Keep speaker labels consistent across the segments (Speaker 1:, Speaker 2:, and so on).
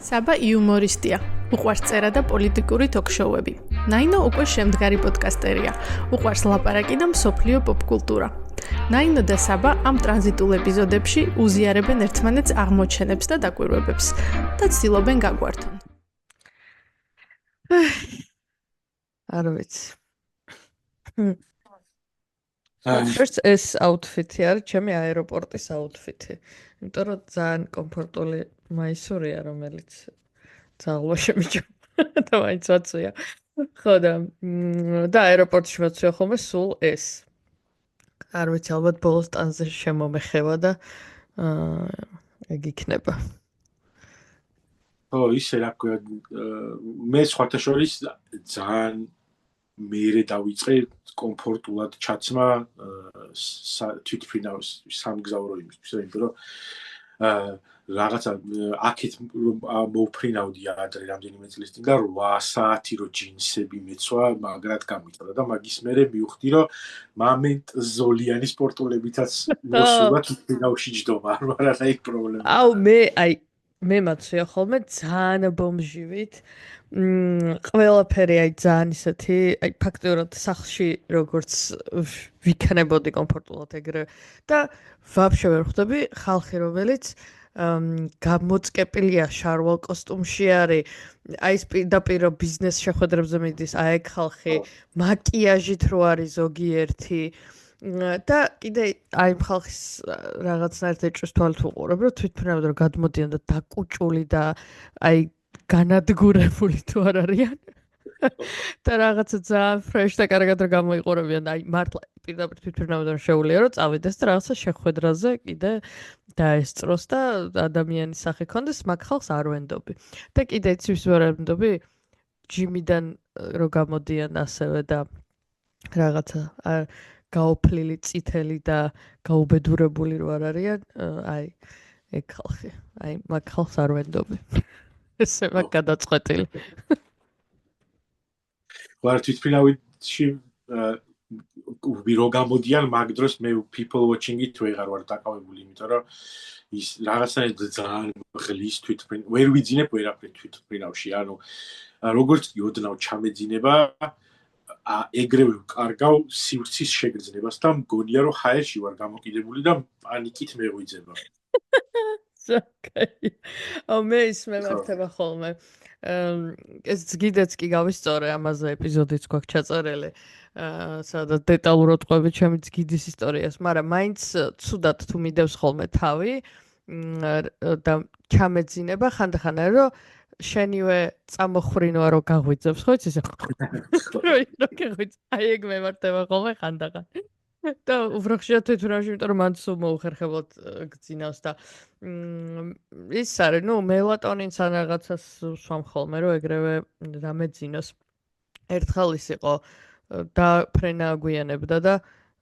Speaker 1: საბა იუმორისტია, უყვარს წერა და პოლიტიკური ток-შოუები. ნაინო უკვე შემდგარი პოდკასტერია, უყვარს ლაპარაკი და მსოფლიო პოპკულტურა. ნაინო და საბა ამ ტრანზიტულ ეპიზოდებში უზიარებენ ერთმანეთს აღმოჩენებს და დაკვირვებებს და ცდილობენ გაგვართონ.
Speaker 2: არ ვიცი. First ეს აუთფიტი არის ჩემი აეროპორტის აუთფიტი. იმიტომ რომ ძალიან კომფორტული მაისურია, რომელიც ძალიან შემიჭამდა და მაინც ვაცვია. ხო და აეროპორტში ვაცვია ხოლმე სულ ეს. არ ვიცი, ალბათ ბოლოს ტანზე შემომეხება და ეგ იქნება.
Speaker 3: ო, ისე რა ქვია, მე სხვათა შორის ძალიან მერე დავიწყე კომფორტულად ჩაცმა თვითმფრინავს სამგზავრო იმისთვის, იმიტომ რომ რაღაცა აქეთ მოვფრინავდი ადრე რამდენიმე წლის წინ და 8 საათი რო ჯინსები მეცვა, მაგრად გამიწოდა და მაგის მერე მივხვდი რომ მამენტ ზოლიანი სპორტულებითაც მოსულა თვითმფრინავში ჯდომა, არ ვარ აი პრობლემა.
Speaker 2: აუ მე მაცვია ხოლმე ძალიან ბომჟივით. ყველაფერი აი ძალიან ისეთი, აი ფაქტიურად სახლში როგორც ვიქნებოდი კომფორტულად ეგრე და ვაფშე ვერ ხვდები ხალხი რომელიც გამოწკეპილია შარვალ კოსტუმში არის, აი ეს პირდაპირ ბიზნეს შეხვედრებზე მიდის, აი ეგ ხალხი, მაკიაჟით რო არის ზოგიერთი და კიდე აი ხალხის რაღაცნაირად ეჭვს თვალით უყურებ, რომ თვითმფრინავად რომ გადმოდიან და დაკუჭული და აი განადგურებული თუ არ არიან და რაღაცა ძალიან ფრეშ და კარგად რომ გამოიყურებიან, აი მართლა პირდაპირ თვითმფრინავად რომ შეუძლია რომ წავიდეს და რაღაცა შეხვედრაზე კიდე დაესწროს და ადამიანის სახე ქონდეს, მაგ ხალხს არ ვენდობი. და კიდე იცი ვის ვერ ვენდობი? ჯიმიდან რომ გამოდიან ასევე და რაღაცა გაოფლილი წითელი და გაუბედურებული რო არ არიან, აი ეგ ხალხი, აი მაგ ხალხს არ ვენდობი. ესე მაგ გადაწყვეტილი.
Speaker 3: ვარ თვითმფრინავში რო გამოდიან მაგ დროს მე people watching-ით ვეღარ ვარ დაკავებული, იმიტომ რომ ის რაღაცნაირად ძალიან ღლის თვითმფრინავ ვერ ვიძინებ ვერაფერ თვითმფრინავში, ანუ როგორც კი ოდნავ ჩამეძინება ეგრევე ვკარგავ სივრცის შეგრძნებას და მგონია რომ ჰაერში ვარ გამოკიდებული და პანიკით მეღვიძება.
Speaker 2: ოკეი. მე ის მემართება ხოლმე. ეს გიდეც კი გავისწორე, ამაზე ეპიზოდიც გვაქვს ჩაწერილი. სადაც დეტალურად ყვები ჩემი გიდის ისტორიას, მაგრამ მაინც ცუდად თუ მიდევს ხოლმე თავი და ჩამეძინება ხანდახან რომ შენივე წამოხრინვა რო გაღვიძებს, ხო იცი? რო გაღვიძ. აი ეგ მემართება ხოლმე ხანდახან. და უფრო ხშირად თვითმფრინავში, იმიტომ რომ მან სულ მოუხერხებლად გძინავს და ის არის, მელატონინს ან რაღაცას სვამ ხოლმე, რომ ეგრევე დამეძინოს. ერთხელ ის იყო და ფრენა აგვიანებდა და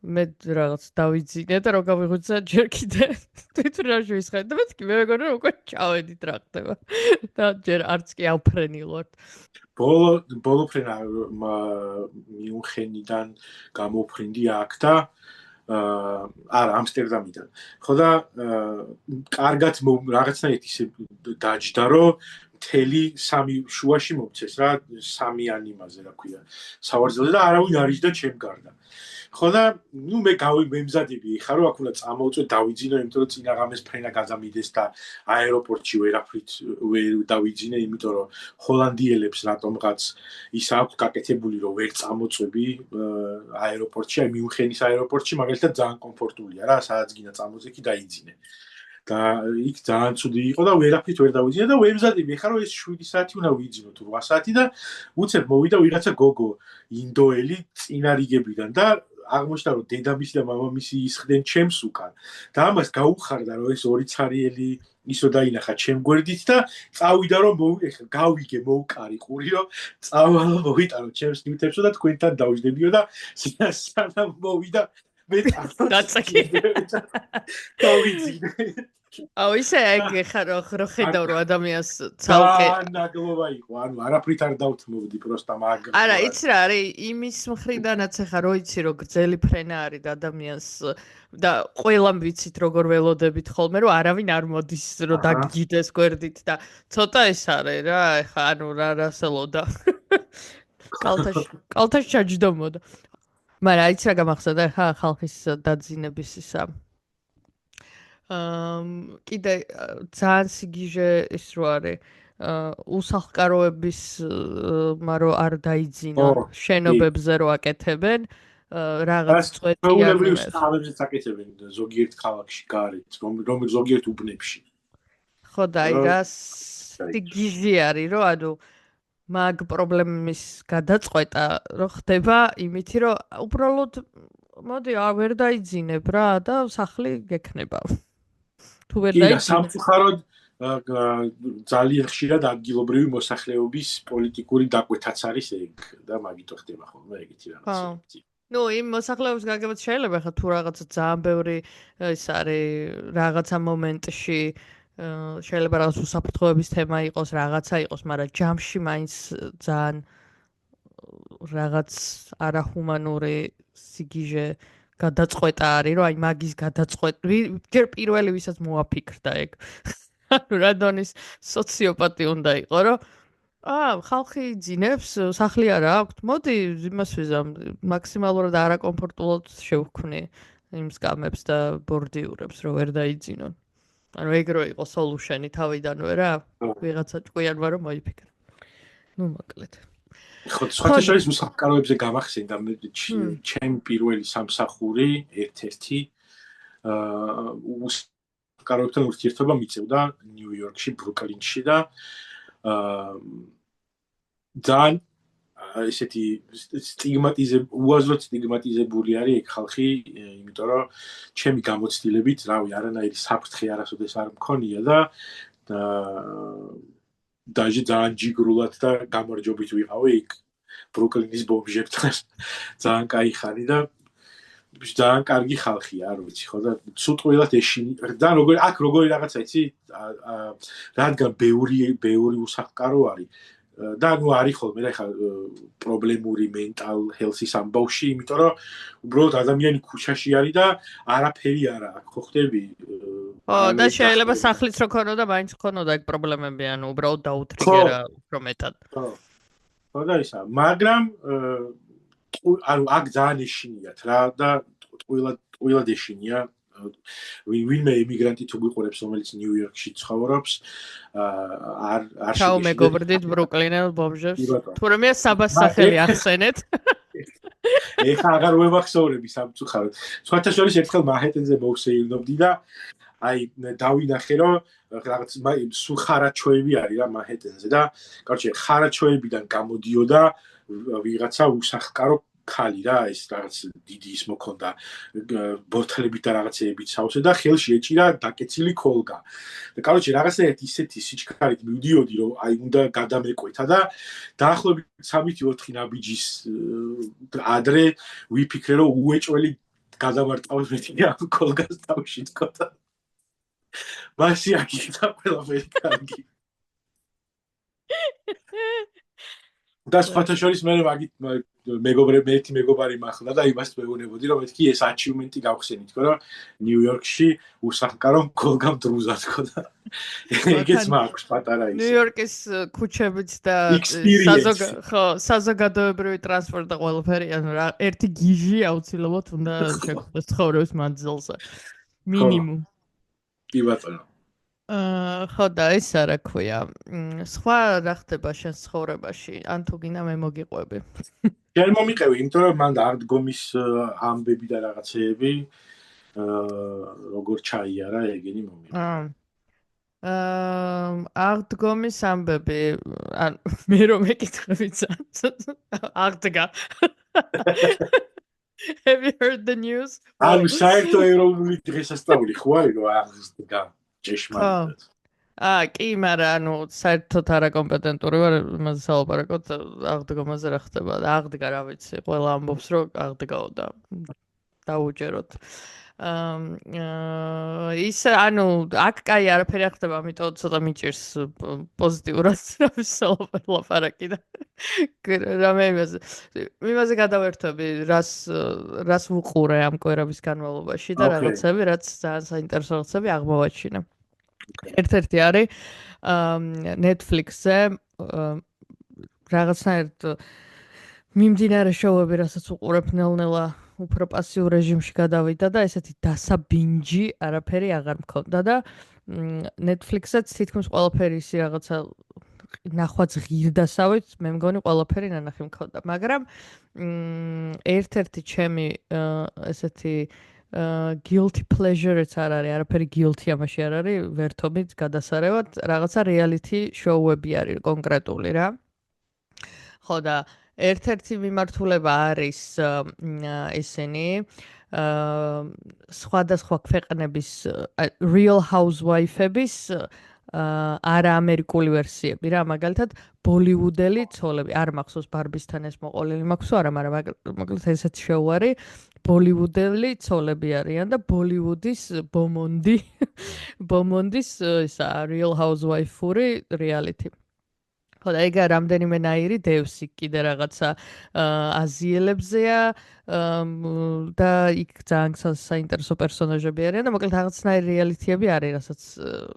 Speaker 2: მე რაღაც დავიძინე და რო გავიღვიძა ჯერ კიდე თვითმფრინავში ვისხარ და მე მეგონა რომ უკვე ჩავედით რა ხდება და ჯერ არც კი ავფრენილვარ.
Speaker 3: ბოლო ფრენა მიუნხენიდან გამოფრინდი აქ და არა ამსტერდამიდან. ხო და კარგად რაღაცნაირად ისე დაჯდა რომ მთელი სამი შუაში მომცეს რა, სამი ანიმაზე რა ქვია სავარძელზე და არავინ არ იჯდა ჩემ გარდა. ხო და მე მემზადები ხა რომ აქ უნდა წამოვწვე დავიძინო, იმიტომ რომ წინაღამეს ფრენა გადამიდეს და აეროპორტში ვერაფრით ვერ დავიძინე, იმიტომ რომ ჰოლანდიელებს რატომღაც ის აქვს გაკეთებული რომ ვერ წამოწვები აეროპორტში, აი მიუნხენის აეროპორტში მაგალითად ძალიან კომფორტულია რა, სადაც გინდა წამოწექი დაიძინე. და იქ ძალიან ცუდი იყო და ვერაფრით ვერ დავიძინე და ვემზადები ხა რომ ეს 7 საათი უნდა ვიძინო თუ 8 საათი და უცებ მოვიდა ვიღაცა გოგო ინდოელი წინარიგებიდან და აღმოჩნდა რომ დედამისი და მამამისი ისხდნენ ჩემს უკან და ამას გაუხარდა რომ ეს ორი ცარიელი ისო დაინახა ჩემ გვერდით და წავიდა რომ გავიგე მოვკარი ყური რომ წავალ მოვიტანო ჩემს ნივთებსო და თქვენთან დავიждებიო და სანამ მოვიდა მე
Speaker 2: დაწაკი.
Speaker 3: დავიძინე.
Speaker 2: აუ ისე ეგ ხარო რო ხედავ რომ ადამიანს ცალკე
Speaker 3: ნაგლობა იყო, ანუ არაფრით არ დავთმობდი, პროსტა მაგ.
Speaker 2: არა, იცი რა არის, იმის მხრიდანაც ახლა რო იცი რომ გრძელი ფრენა არის და ადამიანს და ყველამ ვიცით როგორ ველოდებით ხოლმე რომ არავინ არ მოდის რომ დაგიდეს გვერდით და ცოტა ეს არის რა, ახლა ანუ რასელოდა. კალთაში ჩაჯდომოდა. მაგრამ იცი რა გამახსენდა ხა ხალხის დაძინების ისა კიდე ძალიან სიგიჟე ის რო არის უსახლკაროების მარო არ დაიძინონ შენობებზე რო აკეთებენ რაღაც წვეტიან
Speaker 3: თავებს აკეთებენ ზოგიერთ ქალაქში გარეთ რომ ზოგიერთ უბნებში
Speaker 2: ხო და აი რა სიგიჟე არის რომ ანუ მაგ პრობლემის გადაწყვეტა რო ხდება იმითი რომ უბრალოდ მოდი ვერ დაიძინებ რა და სახლი გექნება თუ ვერ დაიძინებ
Speaker 3: სამწუხაროდ ძალიან ხშირად ადგილობრივი მოსახლეობის პოლიტიკური დაკვეთაც არის ეგ და მაგითო ხდება ხოლმე ეგეთი რაღაცა.
Speaker 2: ნუ იმ მოსახლეობის გაგებაც შეიძლება ხა თუ რაღაცა ძალიან ბევრი ის არის რაღაცა მომენტში შეიძლება რაღაც უსაფრთხოების თემა იყოს, რაღაცა იყოს, მაგრამ ჯამში მაინც ძალიან რაღაც არახუმანური სიგიჟე გადაწყვეტა არის, რომ აი მაგის გადაწყვეტ ჯერ პირველი ვისაც მოაფიქრდა ეგ. ანუ რა დონის სოციოპატი უნდა იყო, რომ ხალხი იძინებს, სახლი არა აქვთ, მოდი იმას ვიზამ, მაქსიმალურად არაკომფორტულად შევქმნი იმ სკამებს და ბორდიურებს, რომ ვერ დაიძინონ. ანუ ეგ რო იყო სოლუშენი თავიდანვე რა, ვიღაცა ჭკვიანმა რომ მოიფიქრა. ნუ მოკლედ.
Speaker 3: ხო, სხვა შორის უსაფრთხოებზე გამახსენდა ჩემი პირველი სამსახური ერთ-ერთი უსაფრთხოებთან ურთიერთობა მიწევდა ნიუ-იორკში, ბრუკლინში და ძალიან ესეთი უაზროდ სტიგმატიზებული არის ეგ ხალხი, იმიტომ რომ ჩემი გამოცდილებით, რავი, არანაირი საფრთხე არასოდეს არ მქონია და დაჟე ძალიან ჯიგრულად და გამარჯვებით ვიყავი იქ ბრუკლინის ბომჟებთან. ძალიან კაი ხარი და ძალიან კარგი ხალხია, არ ვიცი, ხო და ცუდყვილად ეშინი და როგორი რაღაცა იცი, რადგან ბევრი უსახლკარო არის და ნუ არის ხოლმე რა ხა პრობლემური mental health-ის ამბავში, იმიტომ რომ უბრალოდ ადამიანი ქუჩაში არის და არაფერი არა აქვს, ხო ხდები?
Speaker 2: ხო, და შეიძლება სახლიც რო ქონოდა, მაინც ქონოდა ეგ პრობლემები, ანუ უბრალოდ დაუთრიგერა უფრო მეტად.
Speaker 3: ხო და ისა, მაგრამ ანუ აქ ძალიან ეშინიათ რა და ტყუილად ეშინია. ვინმე იმიგრანტი თუ გიყურებს, რომელიც ნიუ-იორკში ცხოვრობს, არ
Speaker 2: ჩაო მეგობრდით ბრუკლინელ ბომჟებს. თურმე საბას სახელი ახსენეთ.
Speaker 3: ეხა აღარ ვემახსოვრები სამწუხაროდ. სხვათა შორის ერთხელ მანჰეტენზე მოვსეირნობდი და აი დავინახე რომ რაღაც სულ ხარაჩოები არის რა მანჰეტენზე და კარჩე ხარაჩოებიდან გამოდიოდა ვიღაცა უსახლკარო ხალი რა ეს რაღაც დიდი ის მოქონდა ბოთლებით და რაღაცეებით საოცე და ხელში ეჭირა დაკეცილი კოლგა და კაროჩე რაღაცნაირად ისეთი სიჩქარით მივდიოდი რომ აი უნდა გადამეკვეთა და დაახლოებით 3-4 ნაბიჯის ადრე ვიფიქრე რომ უეჭველი გადამარტყავს მეტი ამ კოლგას თავში თქო მასი აქითა ყველაფერი კარგი და სხვათა შორის მე მაგით მეგობრები მეგობარი მახლა და იმას მეუბნებოდი რომ მეთქი ეს achievement-ი გავხსენით თქო რომ ნიუ-იორკში უსახლკარო კოლგამ დრუზა თქო და ეგეც მაქვს პატარა ის
Speaker 2: ნიუ-იორკის ქუჩებიც და საზოგადოებრივი ტრანსპორტი და ყველაფერი ანუ რა ერთი გიჟი აუცილებლად უნდა შეგხვდეს ცხოვრების მანძილზე მინიმუმ
Speaker 3: კი ბატონო
Speaker 2: ხო და ეს რა ქვია სხვა რა ხდება შენ ცხოვრებაში ან თუ გინდა მე მოგიყვები
Speaker 3: შენ მომიყევი იმიტომ რომ მან აღდგომის ამბები და რაღაცეები როგორ ჩაიარა ეგენი მომიყევი
Speaker 2: აღდგომის ამბები ან მე რომ მეკითხები აღდგა Have you heard the news?
Speaker 3: ანუ საერთო ეროვნული დღესასწაული ხო არის რომ აღდგა ჭეშმარიტად.
Speaker 2: კი, მაგრამ ანუ საერთოდ არაკომპეტენტური ვარ იმაზე სალაპარაკოთ აღდგომაზე რა ხდება და აღდგა რა ვიცი, ყველა ამბობს რომ აღდგაო და დაუჯეროთ. ის ანუ აქ კაი არაფერი არ ხდება, ამიტომ ცოტა მიჭირს პოზიტიურად ლაპარაკი და რამე იმაზე გადავერთვები, რას ვუყურე ამ კვირების განმავლობაში და რაღაცები, რაც ძალიან საინტერესო რაღაცები აღმოვაჩინე. ერთ-ერთი არის Netflix-ზე რაღაცნაირად მიმდინარე შოუები, რასაც უყურებ ნელ-ნელა უფრო პასიურ რეჟიმში გადავიდა და ესეთი დასაბინჯი არაფერი აღარ მქონდა და Netflix-აც თითქმის ყველაფერი ისი რაღაცა ნახვაც ღირდასავით, მე მგონი ყველაფერი ნანახი მქონდა, მაგრამ ერთ-ერთი ჩემი ესეთი guilty pleasure-იც არ არის, არაფერი guilty ამაში არ არის, ვერთობით გადასარევად, რაღაცა reality show-ები არის კონკრეტული რა. ხო და ერთ-ერთი მიმართულება არის ისინი სხვადასხვა ქვეყნების real housewife-ების არა ამერიკული ვერსიები რა, მაგალითად ბოლივუდელი ცოლები, არ მახსოვს ბარბისთან ეს მოყოლილი მაქვს თუ არა, მაგრამ მაგალითად ესეთი შოუ არის, ბოლივუდელი ცოლები არიან და ბოლივუდის ბომონდის ისა real housewife-ური reality. ხო და ეგ რამდენიმე ნაირი დევსი კიდე რაღაცა აზიელებზეა და იქ ძალიან საინტერესო პერსონაჟები არიან და მოკლედ რაღაცნაირი რეალიტიები არის, რასაც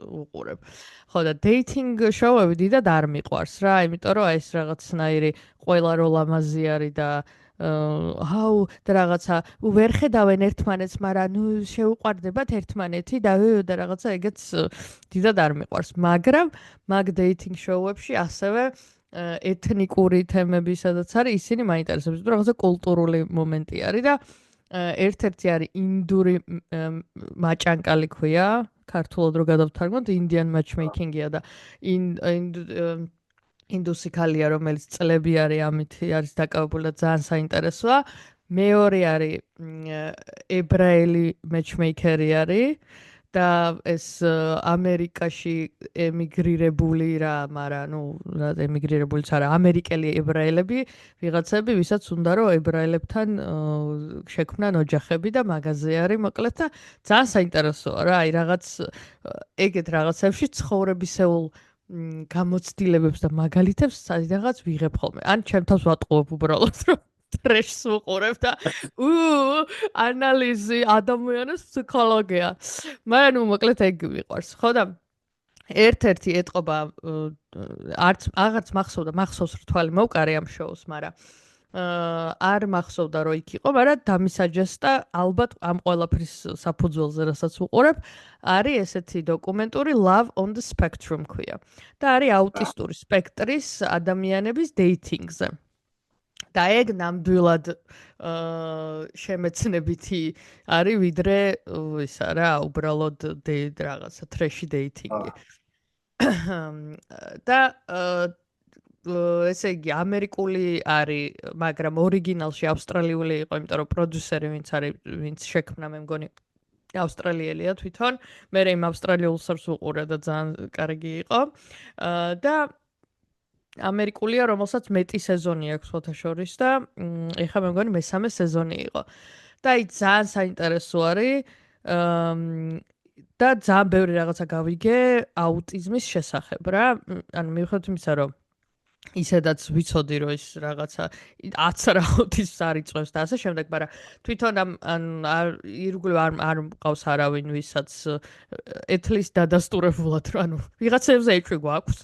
Speaker 2: უყურებ. ხო და dating show-ები დიდად არ მიყვარს რა, იმიტომ რომ ეს რაღაცნაირი ყველა რო ლამაზი არის და და რაღაცა ვერ ხედავენ ერთმანეთს, მაგრამ ნუ შეუყვარდებათ ერთმანეთი და რაღაცა ეგეც დიდად არ მიყვარს. მაგრამ მაგ dating show-ებში ასევე ეთნიკური თემები სადაც არის, ისინი მაინტერესებს, თუ რაღაცა კულტურული მომენტი არის და ერთ-ერთი არის ინდური მაჭანკალი ქვია, ქართულად რო გადავთარგმნოთ, Indian matchmaking-ია და ინდუსი ქალია, რომელიც წლები არის ამით არის დაკავებული და ძალიან საინტერესოა. მეორე არის ებრაელი matchmaker-ი არის და ეს ამერიკაში ემიგრირებული რა, მაგრამ ნუ რა ემიგრირებულიც არა, ამერიკელი ებრაელები, ვიღაცები, ვისაც უნდა რომ ებრაელებთან შექმნან ოჯახები და მაღაზე არის მოკლედ და ძალიან საინტერესოა რა, აი რაღაც ეგეთ რაღაცებში ცხოვრებისეულ გამოცდილებებს და მაგალითებს სადღაც ვიღებ ხოლმე. ან ჩემთავს ვატყუებ უბრალოდ რომ ტრეშს ვუყურებ და ანალიზი ადამიანის ფსიქოლოგია. მაგრამ ნუ მოკლედ ეგ მიყვარს. ხო და ერთ-ერთი ეტყობა აღარც მახსოვს რთვალი მოვკარე ამ შოუს, მაგრამ არ მახსოვდა რომ იქ იყო, მაგრამ დამისაჯესტა ალბათ ამ ყველაფრის საფუძველზე, რასაც ვუყურებ, არის ესეთი დოკუმენტური Love on the Spectrum ქვია. და არის აუტისტური სპექტრის ადამიანების dating-ზე. და ეგ ნამდვილად შემეცნებითი არის, ვიდრე ისა რა, უბრალოდ რაღაცა ტრეში dating-ი. და ესე იგი ამერიკული არის, მაგრამ ორიგინალში ავსტრალიული იყო, იმიტომ რომ პროდიუსერი ვინც შექმნა, მე მგონი ავსტრალიელია თვითონ. მე იმ ავსტრალიულს ვუყურე და ძალიან კარგი იყო. და ამერიკულია, რომელსაც მეტი სეზონი აქვს ფოთაშორის და ეხლა მე მგონი მესამე სეზონი იყო. და აი ძალიან საინტერესო არის და ძალიან ბევრი რაღაცა გავიგე აუტიზმის შესახებ რა. ანუ მიუხედავად იმისა, რომ ისედაც ვიცოდი რომ ის რაღაცა 10 რა აუტიზმს არ იწვევს და ასე შემდეგ, მაგრამ თვითონ ირგვლივ არ მყავს არავინ, ვისაც ეთლის დადასტურებულად, რომ ანუ ვიღაცებზე ეჭვი გვაქვს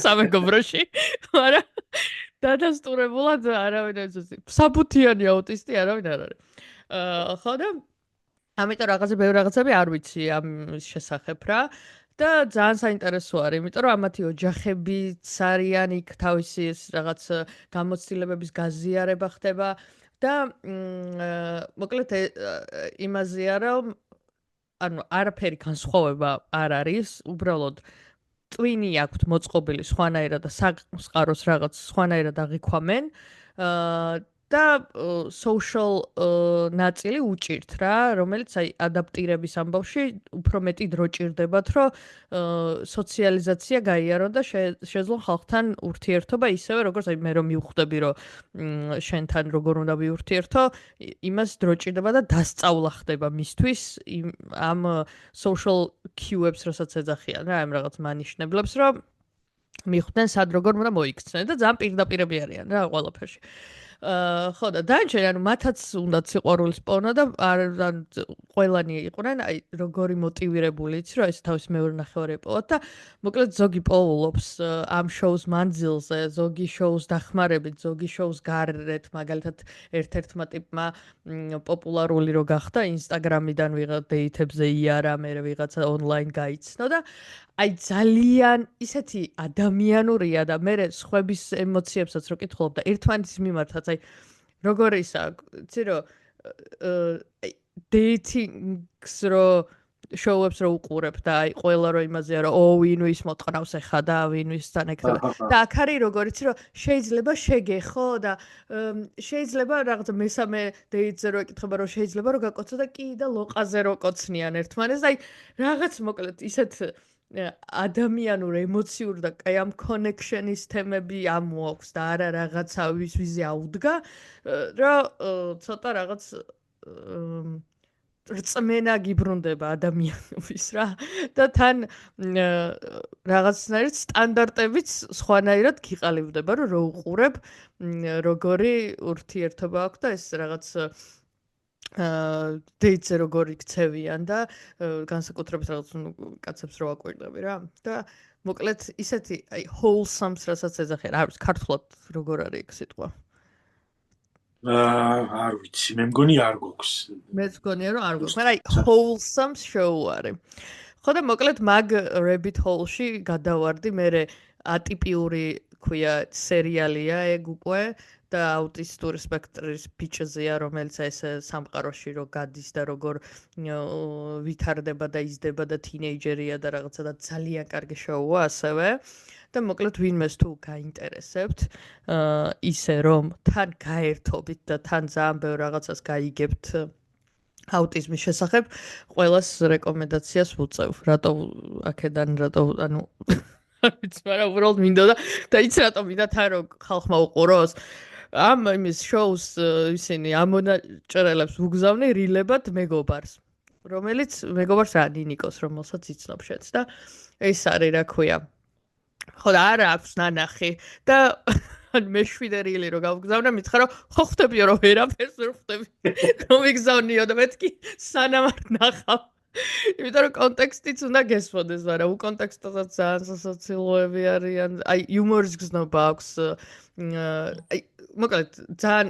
Speaker 2: სამეგობროში, მაგრამ დადასტურებულად არავინ ეს საბუთიანი აუტისტი არავინ არ არის. ხო და ამიტომ რაღაცები არ ვიცი ამ შესახებ რა. და ძალიან საინტერესო არის, იმიტომ რომ ამათი ოჯახებიც არიან იქ თავისი ეს რაღაც გამოცდილებების გაზიარება ხდება და მოკლედ იმაზეა რომ ანუ არაფერი განსხვავება არ არის, უბრალოდ ტვინი აქვთ მოწყობილი სხვანაირად და საყაროს რაღაც სხვანაირად აღიქვამენ და social ნაწილი უჭირთ რა, რომელიც აი ადაპტირების ამბავში უფრო მეტი დრო ჭირდებათ, რომ სოციალიზაცია გაიარონ და შეძლონ ხალხთან ურთიერთობა ისევე როგორც აი მე რომ მივხვდები რომ შენთან როგორ უნდა ვიურთიერთო, იმას დრო ჭირდება და დასწავლა ხდება მისთვის ამ social cue-ებს რასაც ეძახიან რა, ამ რაღაც მანიშნებლებს, რომ მიხვდნენ სად როგორ უნდა მოიქცნენ და ძალიან პირდაპირები არიან რა ყველაფერში. ხო და დანარჩენი ანუ მათაც უნდათ სიყვარულის პორნო და ყველანი იყვნენ აი როგორი მოტივირებული იცი რომ ეს თავის მეორე ნახევარი ეპოვათ და მოკლედ ზოგი პოულობს ამ შოუს მანძილზე, ზოგი შოუს დახმარებით, ზოგი შოუს გარეთ, მაგალითად ერთ-ერთმა ტიპმა პოპულარული რო გახდა ინსტაგრამიდან ვიღა დეითებზე იარა, მე ვიღაცა ონლაინ გაიცნო და აი ძალიან ისეთი ადამიანურია და მე სხვების ემოციებსაც რო კითხულობ და ერთმანეთის მიმართაც აი როგორ ისა იცი რომ დეითინგს რო შოუებს რო უყურებ და აი ყველა რო იმაზეა რომ ვინ ვის მოტყნავს ახლა და ვინ ვისთან ეკთა და აქ არის როგორ იცი რომ შეიძლება შეგეხო და შეიძლება რაღაცა მესამე დეითზე რო ეკითხება რომ შეიძლება რომ გაკოცო და კი და ლოყაზე რო კოცნიან ერთმანეს და აი რაღაც მოკლედ ისეთ ადამიანურ ემოციურ და კაი ამ კონექშენის თემები ამოაქვს და არა რაღაცა ვიზე აუდგა რომ ცოტა რაღაც რწმენა გიბრუნდება ადამიანების რა და თან რაღაცნაირად სტანდარტებიც სხვანაირად გიყალიბდება რომ რო უყურებ როგორი ურთიერთობა აქვს და ეს რაღაც დეითზე როგორ იქცევიან და განსაკუთრებით რაღაც კაცებს რო აკვირდები რა და მოკლედ ისეთი აი wholesome-ს რასაც ეძახიან არის ქართულად როგორ არის ეგ სიტყვა
Speaker 3: არ ვიცი მე მგონი არ გვაქვს
Speaker 2: მეც მგონია რომ არ გვაქვს მაგრამ აი wholesome show არის ხო და მოკლედ მაგ rabbit hole-ში გადავარდი მე ატიპიური ქვია სერიალია ეგ უკვე და აუტისტური სპექტრის ბიჭზეა, რომელიც ეს სამყაროში რო გადის და როგორ ვითარდება და იზრდება და თინეიჯერია და რაღაცა და ძალიან კარგი შოუა ასევე. და მოკლედ ვინმეს თუ გაინტერესებთ, ისე რომ თან გაერთობით და თან ძალიან ბევრ რაღაცას გაიგებთ აუტიზმის შესახებ, ყველას რეკომენდაციას ვუწევ. რატო აქედან რატო ანუ არ ვიცი, მაგრამ უბრალოდ მინდოდა და იცი რატო მინდა თან რომ ხალხმა უყუროს. ამ იმის შოუს ისინი ამონაჭრელებს უგზავნი რილებად მეგობარს, რომელიც მეგობარს რა ნინიკოს, რომელსაც იცნობ შენს და ეს არის რა ქვია. ხო და არა აქვს ნანახი და მეშვიდე რილი რო გავგზავნე, მითხრა რომ ხო ხვდებიო რომ ვერაფერს ვერ ხვდები. რომ ვიგზავნიო და მეთქი სანამ არ ნახავ. იმიტომ რომ კონტექსტიც უნდა გესმოდეს, მაგრამ უკონტექსტოსაც ძალიან სასაცილოები არიან. აი იუმორის გზნობა აქვს. აი მოკლედ ძალიან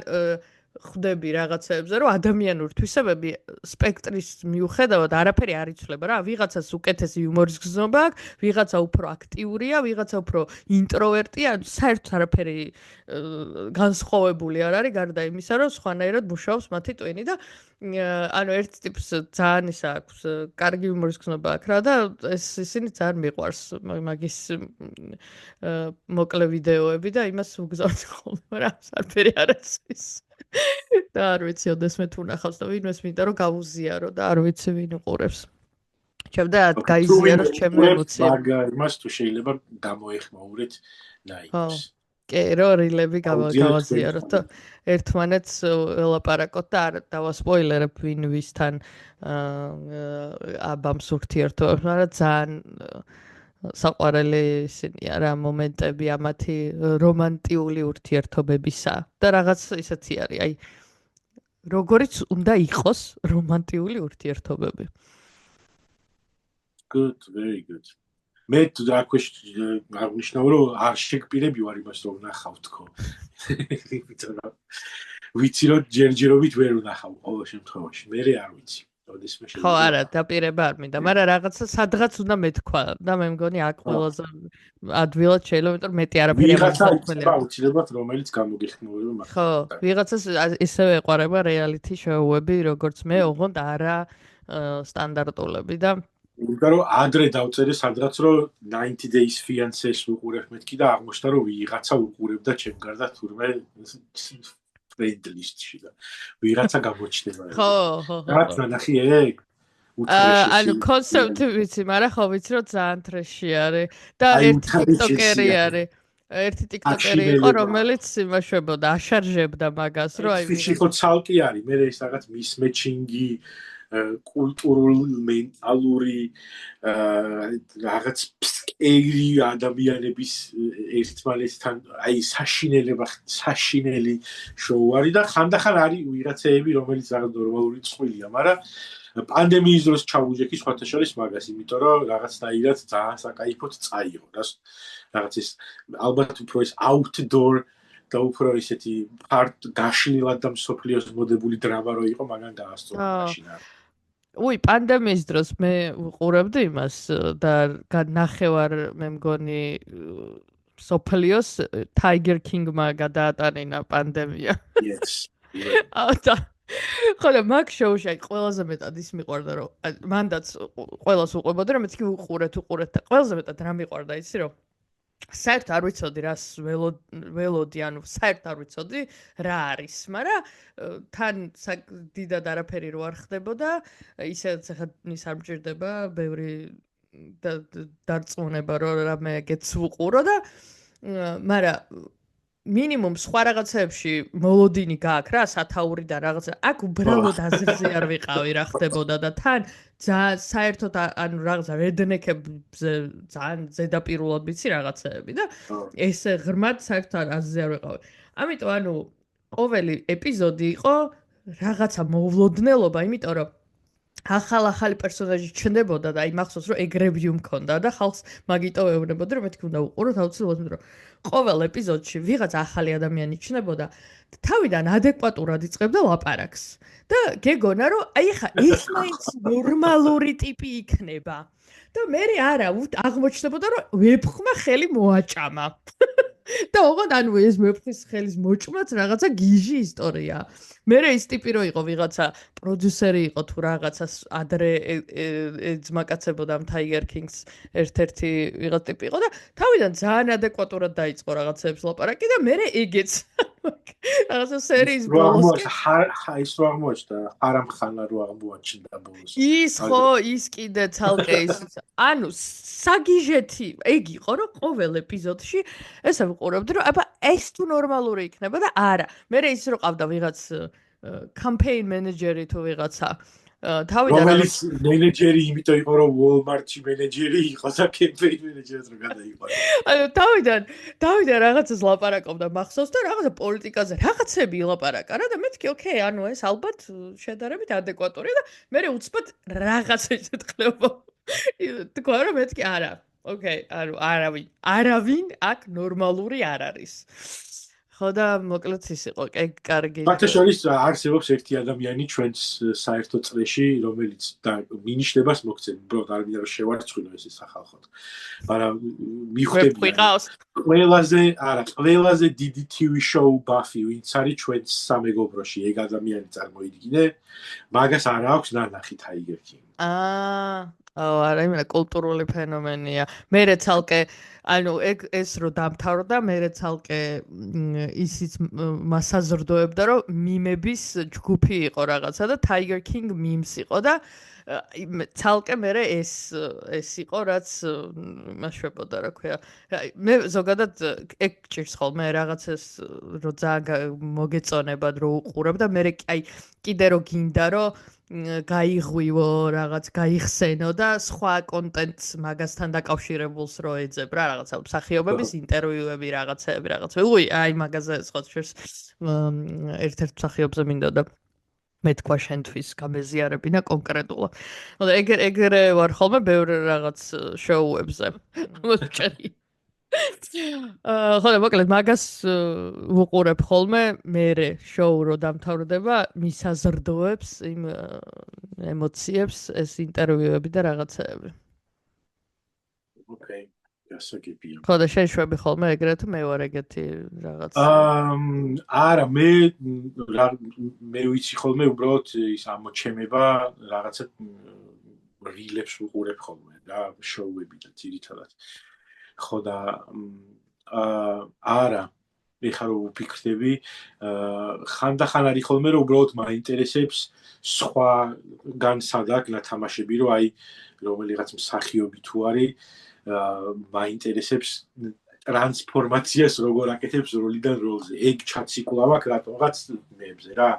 Speaker 2: ხვდები რაღაცეებზე, რომ ადამიანური თვისებები სპექტრის მიუხედავად არაფერი არ იცვლება რა. ვიღაცას უკეთესი იუმორის გზნობა აქვს, ვიღაცა უფრო აქტიურია, ვიღაცა უფრო ინტროვერტია, საერთოდ არაფერი განსხვავებული არ არის გარდა იმისა, რომ სხვანაირად მუშაობს მათი ტვინი და ანუ ერთ ტიპს ძალიან ისა აქვს, კარგი იუმორის გზნობა აქვს რა და ეს ისინი ძალიან მიყვარს მაგის მოკლე ვიდეოები და იმას უგზავნით ხოლმე, მაგრამ არაფერი არ არის. და არ ვიცი, ოდესმე თუ ნახავს და ვინმეს მინდა რომ გავუზიარო და არ ვიცი ვინ უყურებს. ჩემდა გაიზიაროს ჩემი ემოცია.
Speaker 3: მაგ იმას თუ შეიძლება გამოეხმაურეთ ნაიკს.
Speaker 2: კი, რო რილები გავაზიაროთ და ერთმანეთს ველაპარაკოთ და არ დავასპოილერებ ვინ ვისთან აბამს ურთიერთობებს, მაგრამ ძალიან საყვარელი ისინია რა მომენტები ამათი რომანტიული ურთიერთობებისა და რაღაც ისეთი არის, აი როგორიც უნდა იყოს რომანტიული ურთიერთობები.
Speaker 3: Good, very good. მე აღნიშნავ რომ არ შეგპირები ვარ იმას რომ ნახავ თქო. ვიცი რომ ჯერჯერობით ვერ ვნახავ ყოველ შემთხვევაში. მე არ ვიცი.
Speaker 2: ხო არა, დაპირება არ მინდა, მაგრამ რაღაცა სადღაც უნდა მეთქვა და მე მგონი აქ ყველაზე ადვილად შეიძლება, იმიტომ რომ მეტი არაფერი არ
Speaker 3: მოხდება. აუცილებლად რომელიც გამოგეხმაურება მაგას.
Speaker 2: ხო, ვიღაცას ისევე ეყარება რეალიტი შოუები, როგორც მე, ოღონდ არა სტანდარტულები და
Speaker 3: იმიტომ რომ ადრე დავწერე სადღაც რომ 90 Days Fiancé-ს უყურებ მეთქი და აღმოჩნდა რომ ვიღაცა უყურებდა ჩემ გარდა თურმე friend list-ში და ვიღაცა გამოჩნდება.
Speaker 2: ხო, ხო, ხო.
Speaker 3: რაც ნახე ეგ?
Speaker 2: ანუ კონცეფტი ვიცი, მაგრამ ხო ვიცი რომ ძალიან ტრეში არის და ერთი ტიკტოკერი არის. ერთი ტიკტოკერი იყო, რომელიც იმაშვებოდა, აშარჟებდა მაგას, რომ აი
Speaker 3: ვიღაცა ხო ცალკე არის, მე ეს რაღაც მისმეჩინგი კულტურული რაღაც ფსკერი ადამიანების ერთმანეთთან აი საშინელი შოუ არის და ხანდახან არის ვიღაცეები რომელიც რაღაც ნორმალური წვილია, მაგრამ პანდემიის დროს ჩავუჯექი სხვათა შორის მაგას, იმიტომ რომ რაღაცნაირად ძალიან საკაიფოდ წაიღო და რაღაც ეს ალბათ უფრო ეს outdoor და უფრო ისეთი ფარტ გაშლილად და მსოფლიოს მოდებული დრამა რო იყო, მაგან დაასწორა მაშინ.
Speaker 2: უი, პანდემიის დროს მე ვყურებდი იმას და ნახევარ მე მგონი სოფლიოს Tiger King-მა გადაატანინა პანდემია.
Speaker 3: Yes.
Speaker 2: ხოლო მაგ შოუში აი ყველაზე მეტად ის მიყვარდა რომ მანდაც ყველას უყვებოდა რომ მეთქი უყურეთ და ყველაზე მეტად რა მიყვარდა იცი რომ საერთოდ არ ვიცოდი რას ველოდი ანუ საერთოდ არ ვიცოდი რა არის მაგრამ თან დიდად არაფერი რო არ ხდებოდა ისედაც ახლა ის არ მჭირდება ბევრი დარწმუნება რომ რამე ეგეც უყურო და მაგრამ მინიმუმ სხვა რაღაცებში მოლოდინი გაქვს რა სათაური და რაღაცა აქ უბრალოდ აზრზე არ ვიყავი რა ხდებოდა და თან საერთოდ ანუ რაღაცა რედნეკებზე ძალიან ზედაპირულად ვიცი რაღაცეები და ეს ღრმად საერთოდ აზრზე არ ვიყავი ამიტომ ანუ ყოველი ეპიზოდი იყო რაღაცა მოვლოდნელობა იმიტომ რომ ახალი პერსონაჟი ჩნდებოდა და აი მახსოვს რომ ეგრევიუ მქონდა და ხალხს მაგიტო ეუბნებოდა რომ მეთქი უნდა უყუროთ აუცილებლად რომ ყოველ ეპიზოდში ვიღაც ახალი ადამიანი ჩნდებოდა და თავიდან ადეკვატურად იწყებდა ლაპარაკს და გეგონა რომ აი ხა ეს მაინც ნორმალური ტიპი იქნება და მე არა აღმოჩნდებოდა რომ ვეფხმა ხელი მოაჭამა და ოღონდ ანუ ეს ვეფხის ხელის მოჭმაც რაღაცა გიჟი ისტორია მე ის ტიპი რო იყო ვიღაცა პროდიუსერი იყო თუ რაღაცას ადრე ეძმაკაცებოდა ამ Tiger King-ს ერთ-ერთი ვიღაც ტიპი იყო და თავიდან ძალიან ადეკვატურად დაიწყო რაღაცებს ლაპარაკი და მე ეგეც რაღაცა სერიის ბოლოს
Speaker 3: ის რო აღმოჩნდა არამხანა რო აღმოაჩნდა ბოლოს
Speaker 2: ის ხო ის კიდე ცალკე ის ანუ საგიჟეთი ეგ იყო რომ ყოველ ეპიზოდში ესე ვიყურებდი რომ აბა ეს თუ ნორმალური იქნება და არა მე ის რო ყავდა ვიღაც campaign manager-ი თუ ვიღაცა თავიდან
Speaker 3: რომელიც მენეჯერი იმიტომ იყო რომ Walmart-ში მენეჯერი იყო და campaign manager-ს რო გადაიყვანა
Speaker 2: ანუ თავიდან რაღაცას ლაპარაკობდა მახსოვს და რაღაცა პოლიტიკაზე რაღაცები ლაპარაკა რა და მეთქი ოკეი ანუ ეს ალბათ შედარებით ადეკვატურია და მე უცბად რაღაცა შეტყლება თქვა რომ მეთქი არა ოკეი ანუ არავინ აქ ნორმალური არ არის ხო და მოკლედ ის იყო კარგი
Speaker 3: მათთ შორის არსებობს ერთი ადამიანი ჩვენს საერთო წრეში რომელიც მინიშნებას მოგცემ უბრალოდ არ მინდა რომ შევარცხინო ეს სახალხოდ მაგრამ მიხვდები ყველაზე დიდი TV show Buffy ვინც არის ჩვენს სამეგობროში ეგ ადამიანი წარმოიდგინე მაგას არ აქვს ნანახი Tiger King
Speaker 2: არა იმენა კულტურული ფენომენია მე ცალკე ანუ ეს რო დამთავრდა მე ცალკე ისიც მასაზრდოებდა რომ მიმების ჯგუფი იყო რაღაცა და Tiger King memes იყო და ცალკე მე ეს იყო რაც მასშვებოდა რა ქვია მე ზოგადად ეგ ჭირს ხოლმე რაღაცას რო ძალიან მოგეწონებად რო უყურებ და მე აი კიდე რო გინდა რომ გაიღვივო რაღაც გაიხსენო და სხვა კონტენტს მაგასთან დაკავშირებულს რო ეძებ რა რაღაცა მსახიობების ინტერვიუები რაღაცები უი აი მაგაზე სხვა შეს ერთ-ერთ მსახიობზე მინდა და მე თქვა შენთვის გამეზიარებინა კონკრეტულად და ეგრე ვარ ხოლმე ბევრ რაღაც შოუებზე მოსჭერი ხო და მოკლედ მაგას ვუყურებ ხოლმე მე შოუ რო დამთავრდება მისაზრდოებს იმ ემოციებს ეს ინტერვიუები და რაღაცეები
Speaker 3: ოკეი გასაგებია
Speaker 2: ხო და შეშვები ხოლმე ეგრე თუ მე ვარ ეგეთი რაღაც
Speaker 3: არა მე ვიცი ხოლმე უბრალოდ ის ამოჩემება რაღაცა რილებს ვუყურებ ხოლმე და შოუები და ძირითადად ხო და არა ეხლა რო ვფიქრდები, ხანდახან არის ხოლმე რომ უბრალოდ მაინტერესებს სხვაგან სადაგნა თამაშები, რომ აი რომელიღაც მსახიობი თუ არის, მაინტერესებს ტრანსფორმაციას როგორ აკეთებს როლიდან როლზე. ეგ ჩაციკლავ აქვს რატომღაც მეებზე რა.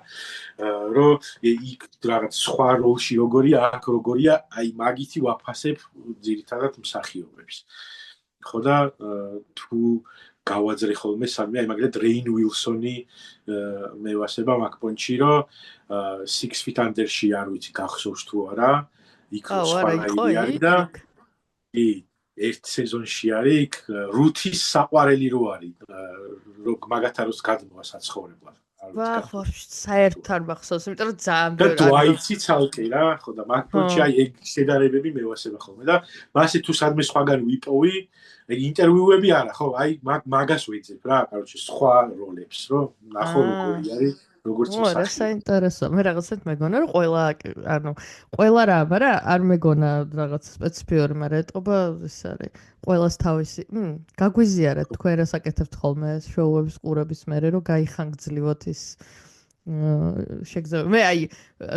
Speaker 3: რომ იქ რაღაც სხვა როლში როგორია, აქ როგორია, აი მაგითი ვაფასებ ძირითადად მსახიობებს. ხო და თუ გავაძრე ხოლმე სამი, აი მაგალითად რეინ უილსონი მევასება მაგ პონჩი, რომ Six Feet Under-ში არ ვიცი გახსოვს თუ არა, იქ სხვანაირი არის და ერთ სეზონში არის იქ რუთის საყვარელი რო არის, რო მაგათა როს გადმოვა საცხოვრებლად.
Speaker 2: ვაჰ, საერთოდ არ მახსოვს, იმიტომ რომ ძალიან
Speaker 3: და დვაიტი ცალკე რა, ხო და მაგ პონჩი აი ეგ შედარებები მევასება ხოლმე და მასე თუ სადმე სხვაგან ვიპოვი, ეგ ინტერვიუები არა, ხო, აი მაგას ვეძებ რა, კაროჩე სხვა როლებს, რომ ნახო როგორი არის, როგორც
Speaker 2: ისე. რა საინტერესო. მე რაღაცეთ მეგონა რომ ყველა რა, მაგრამ არ მეგონა რაღაც სპეციფიური, მაგრამ ეტყობა ის არის. ყველას თავისი, გაგვიზიარეთ თქვენ რას აკეთებთ ხოლმე შოუების ყურების მერე, რომ გაიხანგძლივოთ ის შეგზავნა. მე აი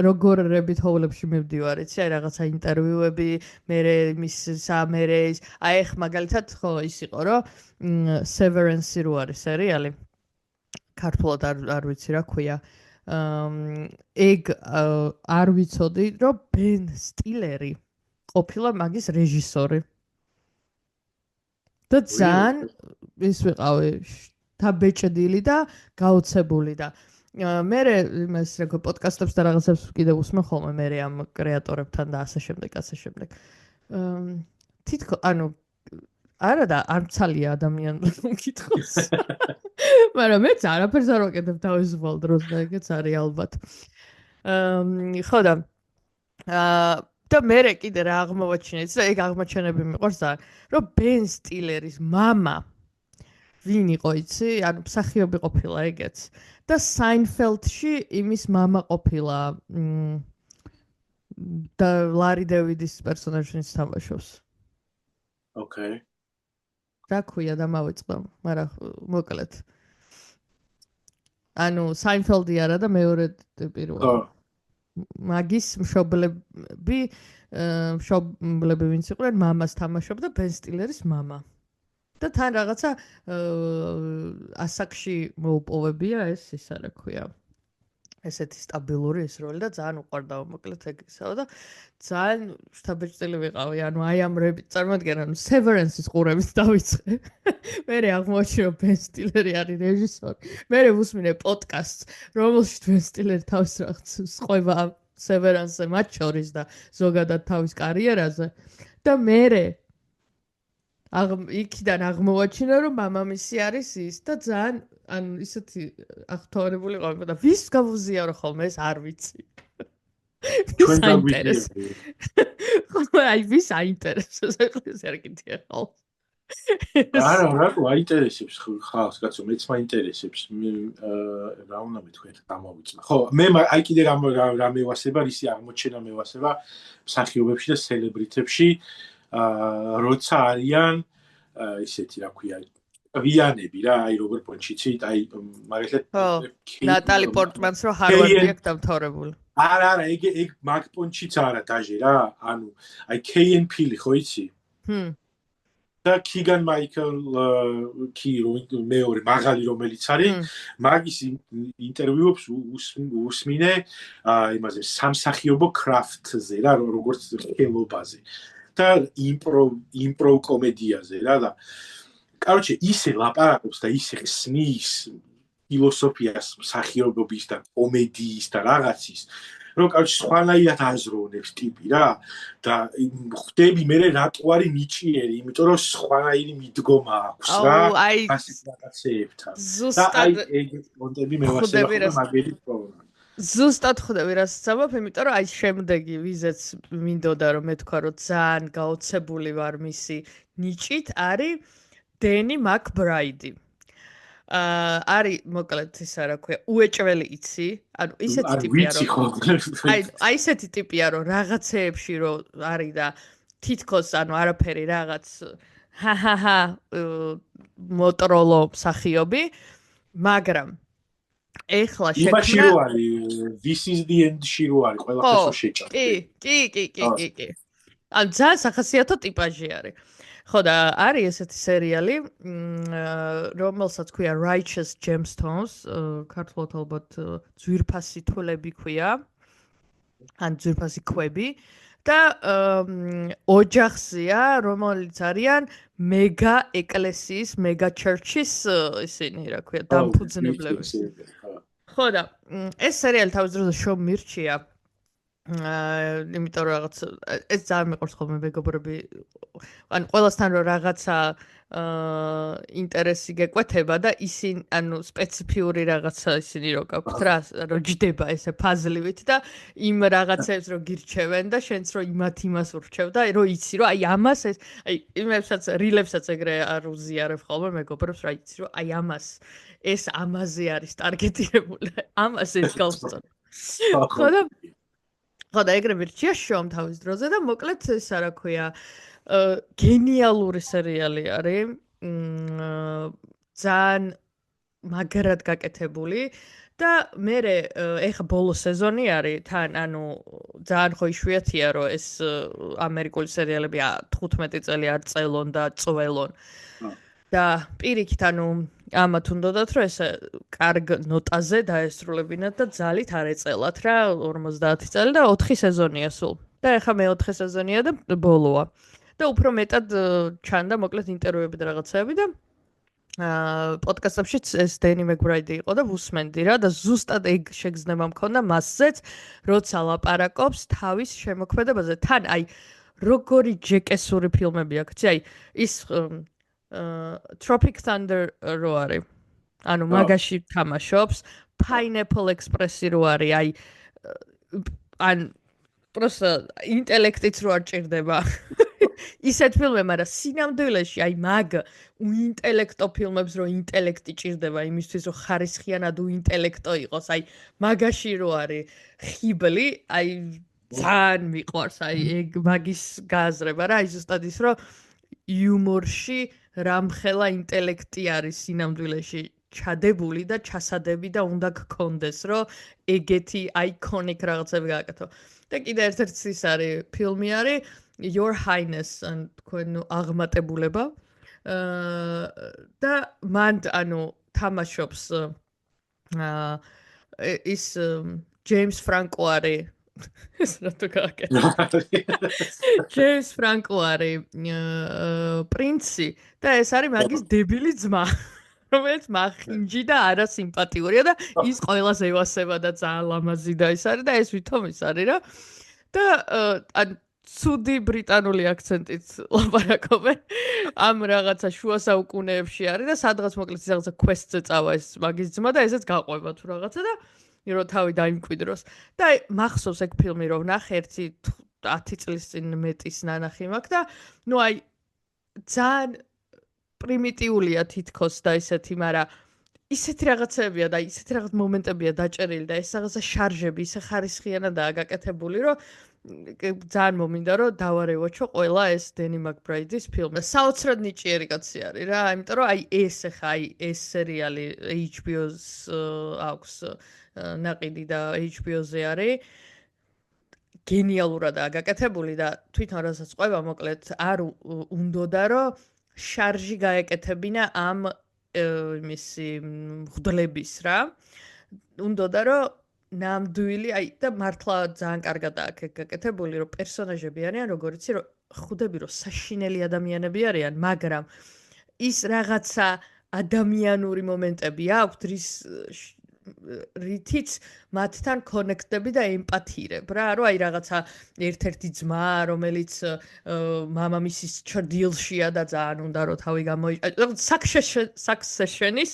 Speaker 2: როგორ რებით ჰოვლებში მივდივარ, იცი, აი რაღაცა ინტერვიუები, მერე იმის სამერე ის, აი ხ მაგალითად ხო ის იყო, რომ Severance რო არის სერიალი. ქართულად არ ვიცი რა ქვია. ეგ არ ვიცოდი, რომ ბენ სტილერი ყოფილა მაგის რეჟისორი. და ძალიან ის ვიყავი დაბეჭდილი და გაოცებული და მე იმას რა პოდკასტებს და რაღაცებს კიდევ უსმენ ხოლმე მე ამ კრეატორებთან და ასე შემდეგ. თითქოს ანუ არა და არ მცალია ადამიანს მკითხოს. მაგრამ მეც არაფერს არ ვაკეთებ თავისუფალ დროს და ეგეც არის ალბათ. ხო და მე კიდე რა აღმოვაჩინეთ და ეგ აღმოჩენები მიყვარს ძალიან, რომ ბენ სტილერის мама ვინ იყო იცი? ანუ მსახიობი ყოფილა ეგეც. და საინფელდში იმის мама ყოფილა და ლარი დევიდის პერსონაჟს თამაშობს.
Speaker 3: ოკეი.
Speaker 2: რა ქვია და მავიწყო, მაგრამ მოკლედ. ანუ საინფელდი არა და მეორე პირველი. მაგის მშობლები ვინც იყვნენ, მამას თამაშობდა ბენ სტილერის мама. და თან რაღაცა ასაკში მოუპოვებია ეს ისა რა ქვია. ესეთი სტაბილური ეს როლი და ძალიან უყვარდა მოკლედ ეგ ისაა და ძალიან შთაბეჭდილი ვიყავი. ანუ აი ამ წარმოგიდგენ, ანუ Severance-ის ყურებით დავიწყე. მე აღმოაჩინე რომ ბენ სტილერი არის რეჟისორი. მე ვუსმინე პოდკასტს, რომელშიც ბენ სტილერი თავის რაღაც სხვება Severance-ზე მათ შორის და ზოგადად თავის კარიერაზე და მე იქიდან აღმოვაჩინე რომ მამამისი არის ის და ძალიან ანუ ისეთი აღთვალებული ყავი და ვის გავუზიარო ხოლმე ეს არ ვიცი.
Speaker 3: ჩვენ გაგვიძიებდი.
Speaker 2: ხო აი ვის აინტერესებს ეს არ კიდია ხო.
Speaker 3: არა, რატო აინტერესებს ხალხს, კაცო, მეც მაინტერესებს. რა უნდა მეთქვი, გამოვიწმა. ხო, მე აი კიდე რა მევასება, ისი აღმოჩენა მევასება მსახიობებში და სელებრიტებში, როცა არიან ისეთი რა ქვია, ვიანები რა, აი როგორ პონჩიცით, აი მაგალითად
Speaker 2: ნატალი პორტმანს რო ჰარვარდი აქვს დამთავრებული.
Speaker 3: არა, ეგ მაგ პონჩიც არა დაჟე რა, ანუ აი KN Pili ხო იცი? და კიგან მაიკლ მეორე მაღალი რომელიც არის, მაგის ინტერვიუებს უსმინე იმაზე სამსახიობო კრაფტზე რა, როგორც ხელობაზე. და იმპროვ კომედიაზე რა და კაროჩე ისე ლაპარაკობს და ისე ხსნის ფილოსოფიას მსახიობობის და კომედიის და რაღაცის რომ კაროჩე სხვანაირად აზროვნებს ტიპი რა და ხვდები მე რატო არის ნიჭიერი, იმიტომ რომ სხვანაირი მიდგომა აქვს რა ასეთ რაღაცეებთან და აი ეგ მონტები მევასება მაგերի პრობლემა.
Speaker 2: ზუსტად ხვდები რას ვცამობ, იმიტომ რომ აი შემდეგი ვიზეც მინდოდა რომ მეთქვა რომ ძალიან გაოცებული ვარ მისი ნიჭით არის დენი მაკბრაიდი. არის მოკლედ ისა რა ქვია, უეჭველი იცი, ანუ ისეთი ტიპია რომ აი ისეთი ტიპია რომ რაღაცეებში რომ არის და თითქოს ანუ არაფერი რაღაც ჰაჰაჰა მოტროლო მსახიობი მაგრამ ეხლა
Speaker 3: იმაში
Speaker 2: შექმნა
Speaker 3: რო არის this is the end-ში რო არის ყველაფერს რო შეჭამს.
Speaker 2: კი. ან ძალიან სახასიათო ტიპაჟი არის. ხო და არის ესეთი სერიალი, რომელსაც ქვია Righteous Gemstones, ქართულად ალბათ ძვირფასი თვლები ქვია. ან ძვირფასი ქვები და ოჯახზეა, რომელიც არიან მეგა ეკლესიის, მეგა ჩერჩის ისინი, რა ქვია, დამფუძნებლები. ხო და ეს სერიალი თავის დროზე შოუმ მირჩია. იმიტომ რომ რაღაც ეს ძალიან მეყვარს ხოლმე მეგობრები. ან ყველასთან რომ რაღაცა ინტერესი გეკვეთება და ისინი, ანუ სპეციფიური რაღაცა ისინი რო გაქვთ რა, რო ჯდება ესე ფაზლივით და იმ რაღაცებს რო გირჩევენ და შენც რო იმას ურჩევ და რო იცი რომ აი ამას ეს აი იმებსაც რივლებსაც ეგრე არ უზიარებ ხოლმე მეგობრებს რა იცი რომ აი ამას ეს ამაზე არის ტარგეტირებული. ამას ეს გავსწორ. ხო და ეგრე მირჩია შოუმ თავის დროზე და მოკლედ ეს რა ქვია გენიალური სერიალი არის. ძალიან მაგრად გაკეთებული და მე ეხა ბოლო სეზონი არის თან ანუ ძალიან ხო იშვიათია რომ ეს ამერიკული სერიალები 15 წელი არ წელონ და წველონ. და პირიქით ანუ ამათ უნდათ რომ ეს კარგ ნოტაზე დაესრულებინათ და ძალით არ ეწელათ რა 50 წელი და 4 სეზონია სულ. და ეხა მე-4 სეზონია და ბოლოა. და უფრო მეტად ჩანდა მოკლედ ინტერვიუები და რაღაცები და პოდკასტებშიც ეს დენი მეგბრაიდი იყო და ვუსმენდი რა და ზუსტად ეგ შეგრძნება მქონდა მასზეც როცა ლაპარაკობს თავის შემოქმედებაზე თან აი როგორი ჯეკესური ფილმები აქვს აი ის Tropic Thunder რო არის ანუ მაგაში თამაშობს Pineapple Express-ი რო არის აი ან просто ინტელექტიც რო არ ჭირდება ისეთ ფილმები, მაგრამ სინამდვილეში აი მაგ უინტელექტო ფილმებს რო ინტელექტი ჭირდება იმისთვის რომ ხარისხიანად უინტელექტო იყოს, აი მაგაში რო არის ხიბლი, აი ძალიან მიყვარს აი ეგ მაგის გააზრება რა, აი ზუსტად ის რომ იუმორში რამხელა ინტელექტი არის სინამდვილეში ჩადებული და ჩასადები და უნდა გქონდეს რომ ეგეთი აიკონიკ რაღაცები გააკეთო. და კიდე ერთ-ერთი ის არის ფილმი არის Your Highness and თქვენ აღმატებულება და მან ანუ თამაშობს ის ჯეიმს ფრანკო არის ეს რა თუ გააკეთა ჯეიმს ფრანკო არის პრინცი და ეს არის მაგის დებილი ძმა რომელიც მახინჯი და არა სიმპათიურია და ის ყველას ევასება და ძალიან ლამაზი და ის არის და ეს ვითომ ის არის რა და ან ცუდი ბრიტანული აქცენტით ლაპარაკობენ ამ რაღაცა შუა საუკუნეებში არის და სადღაც მოკლედ რაღაცა quest-ზე წავა ეს მაგის ძმა და ესეც გაყვება თუ რაღაცა და რომ თავი დაიმკვიდროს და აი მახსოვს ეგ ფილმი რომ ნახე ერთი 10 წლის წინ მეტის ნანახი მაქვს და ნუ აი ძალიან პრიმიტიულია თითქოს და ისეთი მაგრამ ისეთი რაღაცებია და ისეთი რაღაც მომენტებია დაჭერილი და ეს რაღაცა შარჟები ისე ხარისხიანადაა გაკეთებული რომ ძალიან მომინდა რომ დავარევაჩო ყველა ეს დენი მაკბრაიდის ფილმი. საოცრად ნიჭიერი კაცი არის რა, იმიტომ რომ აი ეს ხა აი ეს სერიალი HBO-ს აქვს ნაყიდი და HBO-ზე არის გენიალურადაა გაკეთებული და თვითონ რასაც ყვება მოკლედ არ უნდოდა რომ შარჟი გაეკეთებინა ამ იმისი მღვდლების რა. უნდოდა რომ ნამდვილი აი და მართლა ძალიან კარგადაა გაკეთებული რომ პერსონაჟები არიან როგორიც რომ ხვდები რომ საშინელი ადამიანები არიან მაგრამ ის რაღაცა ადამიანური მომენტები აქვს რითიც მათთან კონექტები და ემპათირებ რა რომ აი რაღაცა ერთ-ერთი ძმა რომელიც მამამისის ჩრდილშია და ძალიან უნდა რომ თავი Succession-ის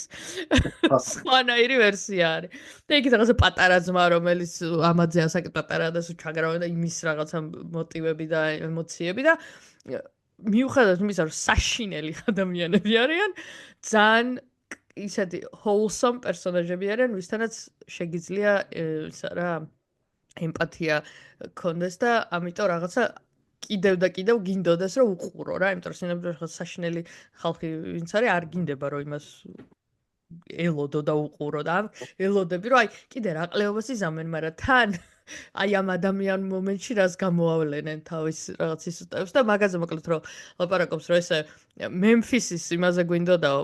Speaker 2: სხვანაირი ვერსია არის და იქით რაღაცა პატარა ძმა რომელიც ამაზე ასაკი პატარაა და ჩაგრავენ და იმის რაღაცა მოტივები და ემოციები და მიუხედავად იმისა რომ საშინელი ადამიანები არიან ძალიან ისეთი wholesome პერსონაჟები არიან, ვისთანაც შეგიძლია ისა რა ემპათია გქონდეს და ამიტომ რაღაცა კიდევ და კიდევ გინდოდეს რომ უყურო რა, იმიტომ რომ სინამდვილეში საშინელი ხალხი ვინც არის არ გინდება რომ იმას ელოდო და უყურო და ელოდები რომ აი კიდე რა ყლეობას იზამენ, მაგრამ თან აი ამ ადამიან მომენტში რას გამოავლენენ თავის რაღაც სისტემებს და მაგაზე მოკლედ რომ ლაპარაკობს რომ ესე მემფისის იმაზე გვინდოდაო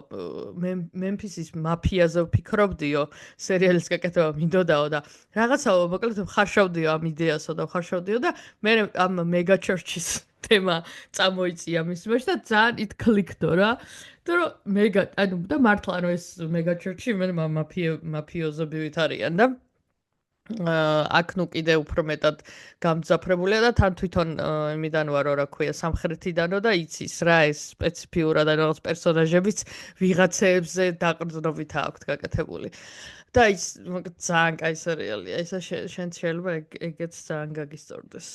Speaker 2: მემფისის მაფიაზე ვფიქრობდიო სერიალის გაკეთება მინდოდაო და რაღაცაო მოკლედ ხარშავდიო ამ იდეასო და ხარშავდიო და მე ამ მეგა ჩერჩის თემა წამოიწია მის მეშ და ძალიან ით კლიქდო რა და მეგა ანუ და მართლა ანუ ეს მეგა ჩერჩი მე მაფიოზები ვით არიან და აქ ნუ კიდე უფრო მეტად გამძაფრებულია და თან თვითონ იმიდან ვარო რა ქვია სამხრეთიდანო და იცის რა ეს სპეციფიურად ან რაღაც პერსონაჟებიც ვიღაცებზე დაყრდნობით აქვთ გაკეთებული და ის ძალიან კაი სერიალია ისა შენ შეიძლება ეგეც ძალიან გაგისწორდეს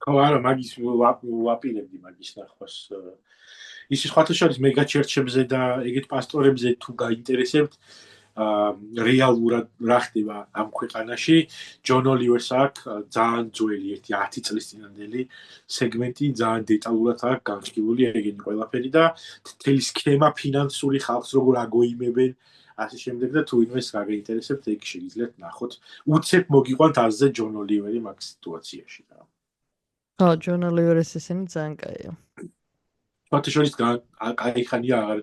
Speaker 3: ხო არა მაგის ვაპირებდი მაგის ნახვას ის სხვათა შორის მეგა ჩერჩებზე და ეგეთ პასტორებზე თუ გაინტერესებთ რეალურად რა ხდება ამ ქვეყანაში ჯონ ოლივერს აქვს ძალიან ძველი ერთი 10 წლის წინანდელი სეგმენტი ძალიან დეტალურად აქვს განხილული ეგენი ყველაფერი და თითელი სქემა ფინანსური ხალხს როგორ აგოიმებენ ასე შემდეგ და თუ ინვეს გაგაინტერესებთ ეგ შეგიძლიათ ნახოთ უცებ მოგიყვანთ აზზე ჯონ ოლივერი მაგ სიტუაციაში და
Speaker 2: ხო ჯონ ოლივერის ესენი ძალიან კაია
Speaker 3: სხვათა შორის კაი ხანია აღარ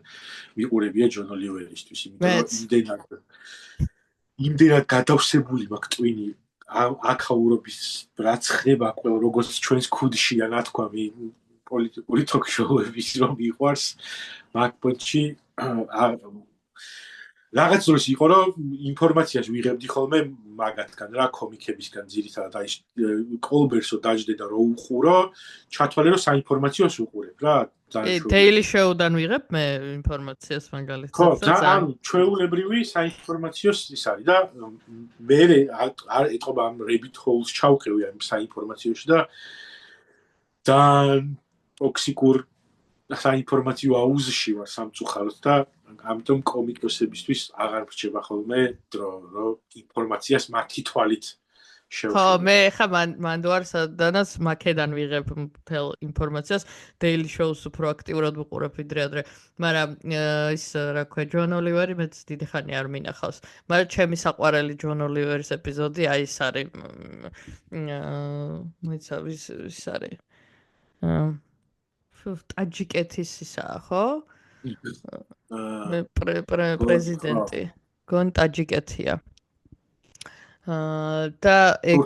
Speaker 3: მიყურებია ჯონ ოლივერისთვის იმიტომ რომ იმდენად გადავსებული მაქვს ტვინი აკაურობის რაც ხდება ყველა როგორც ჩვენს ქუდშია ნათქვამი პოლიტიკური თოქ-შოუების რომ მიყვარს მაგ პონჩი რაღაც დროს იყო რომ ინფორმაციას ვიღებდი ხოლმე მაგათგან რა კომიკებისგან ძირითადად აი კოლბერსო დაждე და რო უყურო ჩათვალე რომ საინფორმაციოს უყურებ რა
Speaker 2: Daily Show-დან ვიღებ მე ინფორმაციას მაგალითად.
Speaker 3: ხო, ანუ ჩვეულებრივი საინფორმაციოს ის არის და მე არ ეთყობა ამ rabbit holes ჩავყევი ამ საინფორმაციოში და ძალიან ტოქსიკურ საინფორმაციო აუზში ვარ სამწუხაროდ და ამიტომ კომიკოსებისთვის აღარ ვრჩება ხოლმე დრო რომ ინფორმაციას მათი თვალით
Speaker 2: ხო, მე ხა მან ვარ სადანაც მაკედან ვიღებ მთელ ინფორმაციას Daily Show-ს უფრო აქტიურად ვუყურებ ვიდრე ადრე, მაგრამ ის რა ქვია ჯონ ოლივერი მეც დიდი ხანი არ მინახავს. მაგრამ ჩემი საყვარელი ჯონ ოლივერის ეპიზოდი აი ეს არის მეცა ის არის ტაჯიკეთის ისაა, ხო? პრეზიდენტი გონ ტაჯიკეთია. და ეგ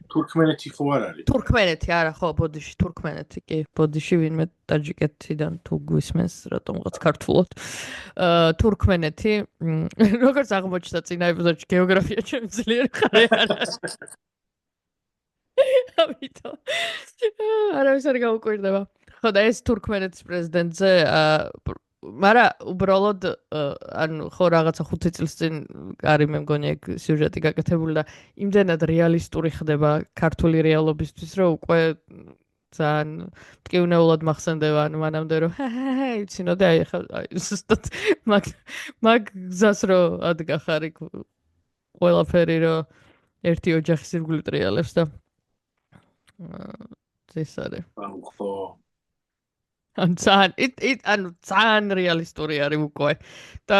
Speaker 3: თურქმენეთი ხო არ არის?
Speaker 2: თურქმენეთი არა, ხო, ბოდიში თურქმენეთი კი, ბოდიში ვინმე ტაჯიკეთიდან თუ გვისმენს რატომღაც ქართულად. თურქმენეთი, როგორც აღმოჩნდა წინა ეპიზოდში გეოგრაფია ჩემი ძლიერი ხარ არა. ამიტომ არავის არ გაუკვირდება. ხო და ეს თურქმენეთის პრეზიდენტზე მაგრამ უბრალოდ ანუ ხო რაღაცა 5 წლის წინ არის მე მგონი ეგ სიუჟეტი გაკეთებული და იმდენად რეალისტური ხდება ქართული რეალობისთვის რომ უკვე ძალიან მტკივნეულად მახსენდება ანუ მანამდე რომ იცინოდე აი ხა ზუსტად მაგ გზას რომ ადგახარი ყველაფერი რომ ერთი ოჯახის ირგვლივ ტრიალებს და ეს არის
Speaker 3: ხო
Speaker 2: ანუ ძალიან რეალისტური არის უკვე და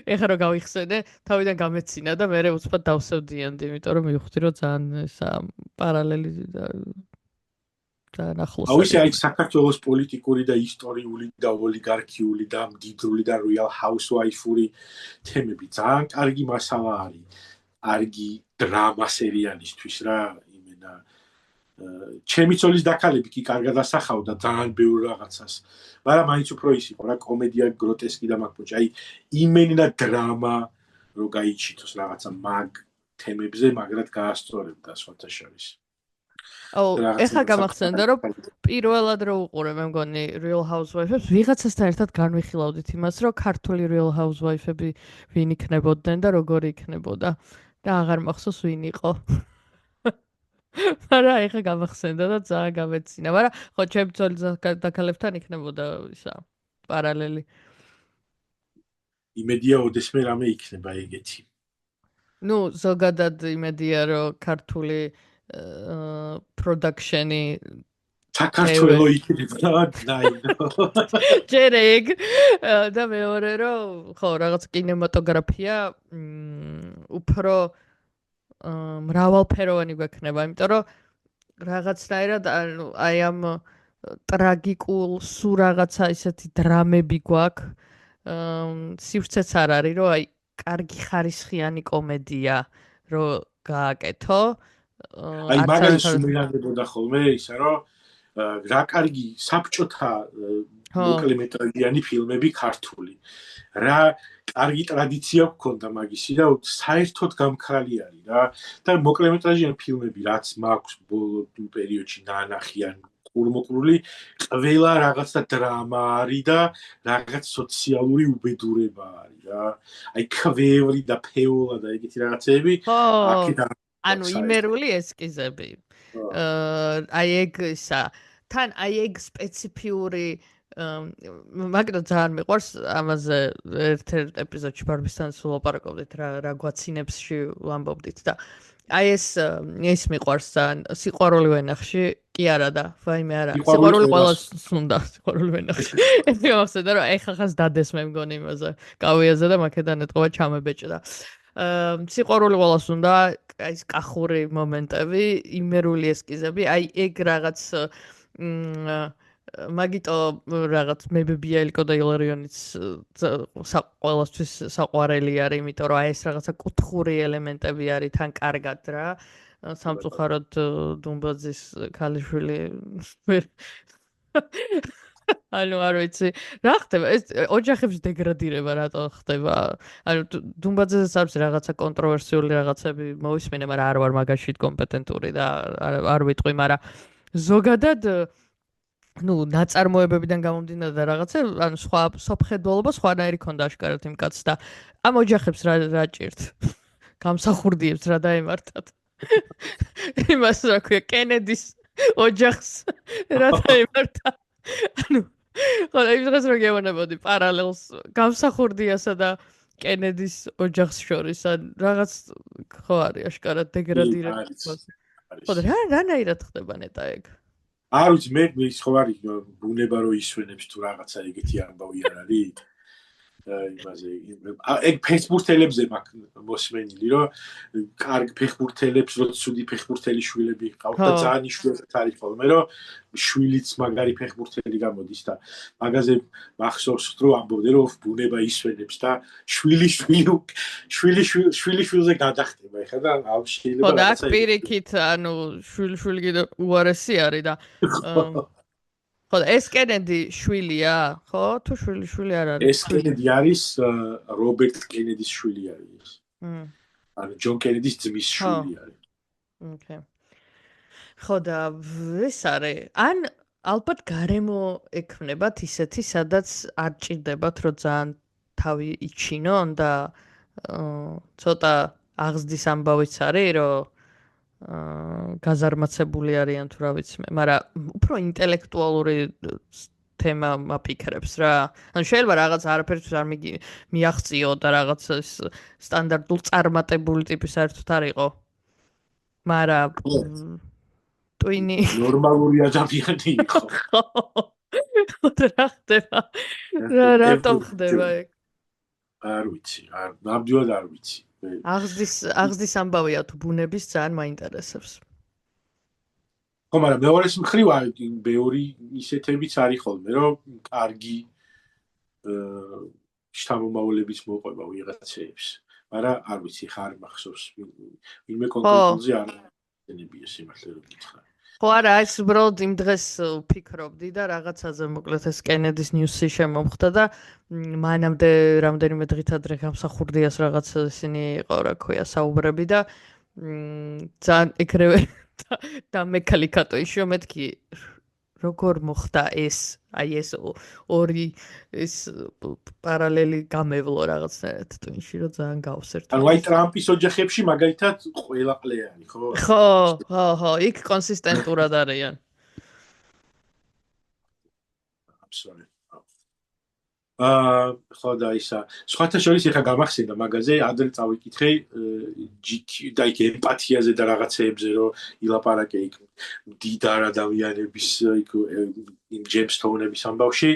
Speaker 2: ეხლა რომ გავიხსენე თავიდან გამეცინა და მე უცბად დავსევდიანდი იმიტომ რომ მივხვდი რომ ძალიან ესა პარალელი და ძალიან ახლოს
Speaker 3: აუ ისე აი საქართველოს პოლიტიკური და ისტორიული და ოლიგარქიული და მდიდრული და Real Housewife-ური თემები ძალიან კარგი მასალა არის კარგი დრამა სერიალისთვის რა იმენა ჩემი ცოლის დაქალები კი კარგად ასახავდა ძალიან ბევრ რაღაცას. მაგრამ მაინც უფრო ის იყო რა კომედია გროტესკი და მაგ პონჩი. აი იმენა დრამა რო გაიჩითოს რაღაცა მაგ თემებზე მაგრად გაასწორებდა სხვათა შორის.
Speaker 2: აუ ეხლა გამახსენდა რომ პირველად რო უყურე მე მგონი Real Housewives-ებს ვიღაცასთან ერთად განვიხილავდით იმას რომ ქართული Real Housewives-ები ვინ იქნებოდნენ და როგორი იქნებოდა და აღარ მახსოვს ვინ იყო. მაგრამ ეხლა გამახსენდა და ძალიან გამეცინა, მაგრამ ხო ჩემ ცოლის დაქალებთან იქნებოდა ისა პარალელი.
Speaker 3: იმედია ოდესმე რამე იქნება ეგეთი.
Speaker 2: ნუ ზოგადად იმედია რომ ქართული პროდაქშენი
Speaker 3: საქართველო იქნება ნაინო.
Speaker 2: ჯერ ეგ და მეორე რომ ხო რაღაც კინემატოგრაფია უფრო მრავალფეროვანი გვექნება, იმიტომ რომ რაღაცნაირად აი ამ ტრაგიკულ სულ რაღაცა ისეთი დრამები გვაქვს. სივრცეც არ არის, რომ აი კარგი ხარისხიანი კომედია რო გააკეთო.
Speaker 3: აი მაგალითად სუმირანდებოდა ხოლმე ისა რომ რა კარგი საბჭოთა მოკლემეტრაჟიანი ფილმები ქართული. რა კარგი ტრადიცია გქონდა მაგისი და საერთოდ გამქრალი არის რა. და მოკლემეტრაჟიანი ფილმები რაც მაქვს ბოლო პერიოდში ნანახიან ყურმოყრული ყველა რაღაცა დრამა არის და რაღაც სოციალური უბედურება არის რა. აი ქვევრი და ფეოლა და ეგეთი რაღაცები აქედან
Speaker 2: ანუ იმერული ესკიზები. აი ეგ ისა თან აი ეგ სპეციფიური მაგდო ძალიან მიყვარს ამაზე ერთ-ერთ ეპიზოდში ბარბისთან სულ ლაპარაკობდით რა გვაცინებში ვამბობდით და აი ეს მიყვარს ძალიან სიყვარული ვენახში კი არა და ვაიმე არა სიყვარული ყველას უნდა სიყვარული ვენახში ეს გამახსენდა რომ ეხლა ხას დადეს მე მგონი იმაზე კავიაზე და მაქედან ეთყობა ჩამებეჭდა სიყვარული ყველას უნდა აი ეს კახური მომენტები იმერული ესკიზები აი ეგ რაღაც მაგიტო რაღაც მებებია ელიკო და ილარიონიც ყველასთვის საყვარელი არის, იმიტომ რომ აი ეს რაღაცა კუთხური ელემენტები არის თან კარგად რა. სამწუხაროდ დუმბაძის ქალიშვილი ანუ არ ვიცი, რა ხდება? ეს ოჯახების დეგრადირება რატო ხდება? ანუ დუმბაძესაც არის რაღაცა კონტროვერსიული რაღაცები მოვისმენე, მაგრამ არ ვარ მაგაში კომპეტენტური და არ ვიტყვი, მაგრამ ზოგადად ну ნაწარმოებებიდან გამომდინარე და რაღაცა ანუ სხვა სოფხედველობა სხვანაირი ქონდა აშკარად იმ კაცს და ამ ოჯახებს რა ჭირთ გამსახურდიებს რა დაემართათ იმას რა ქვია კენედის ოჯახს რა დაემართა ანუ ხო იმ დღეს რო გეუბნებოდი პარალელს გამსახურდიასა და კენედის ოჯახს შორის ან რაღაც ხო არის აშკარად დეგრადირება ხო და რანაირად ხდება ნეტა ეგ
Speaker 3: არ ვიცი მე ის ხო არის ბუნება რო ისვენებს თუ რაღაცა ეგეთი ამბავი არ არის იმაზე ეგ ფეხბურთელებზე მაქვს მოსმენილი რომ კარგ ფეხბურთელებს რო ცუდი ფეხბურთელი შვილები ყავთ და ძალიან იშვიათად არის ხოლმე რომ შვილიც მაგარი ფეხბურთელი გამოდის და მაგაზე მახსოვს რომ ამბობდნენ რომ ბუნება ისვენებს და შვილზე გადახტება ეხლა და ამ შეიძლება
Speaker 2: ხო და აქ პირიქით ანუ შვილი კიდე უარესი არის და ხო ეს კენედი შვილია ხო თუ შვილი არ არის
Speaker 3: ეს კენედი არის რობერტ კენედის შვილი არის ანუ ჯონ კენედის ძმის შვილი არის
Speaker 2: ოკეი ხო და ეს არის ან ალბათ გარემო ექმნებათ ისეთი სადაც არ ჭირდებათ რომ ძალიან თავი იჩინონ და ცოტა აღზრდის ამბავიც არის რომ გაზარმაცებული არიან თუ რა ვიცი მე, მაგრამ უფრო ინტელექტუალური თემა მაფიქრებს რა. ანუ შეიძლება რაღაც არაფერს არ მიაღწიო და რაღაც სტანდარტულ წარმატებული ტიპის საერთოდ არ იყო. მაგრამ ტვინი
Speaker 3: ნორმალური ადამიანი იყო.
Speaker 2: რა ხდება? რატომ ხდება ეგ?
Speaker 3: არ ვიცი, ნამდვილად არ ვიცი.
Speaker 2: აღზრდის ამბავია თუ ბუნების ძალიან მაინტერესებს.
Speaker 3: ხო, მაგრამ მეორეს მხრივ ბევრი ისეთებიც არის ხოლმე, რომ კარგი შთამომავლების მოყვება ვიღაცებს. მაგრამ არ ვიცი, ხარ მახსოვს ვინმე კონკრეტულზე არ ნებია სიმართლე რომ გითხრა.
Speaker 2: ხო არა, ეს უბრალოდ იმ დღეს ვფიქრობდი და რაღაცაზე მოკლედ ეს კენედის ნიუსი შემომხდა და მანამდე რამდენიმე დღით ადრე გამსახურდიას რაღაც ისინი იყო რა ქვია საუბრები და ძალიან ეგრევე და მეკალიკატო ისო მეთქი როგორ მოხდა ეს აი ეს ორი ეს პარალელი გამევლო რაღაცნაირად ტვინში რომ ძალიან გავსერთო.
Speaker 3: ანუ აი ტრამპის ოჯახებში მაგალითად ყველა ყლიანი ხო?
Speaker 2: ხო, იქ კონსისტენტურად არიან.
Speaker 3: Absolutely. ხო და ისა სხვათა შორის ეხა გამახსენდა მაგაზე ადრე წავიკითხე GQ და იქ ემპათიაზე და რაღაცეებზე რომ ილაპარაკე იქ მდიდარ ადამიანების იქ იმ ჯემსტოუნების ამბავში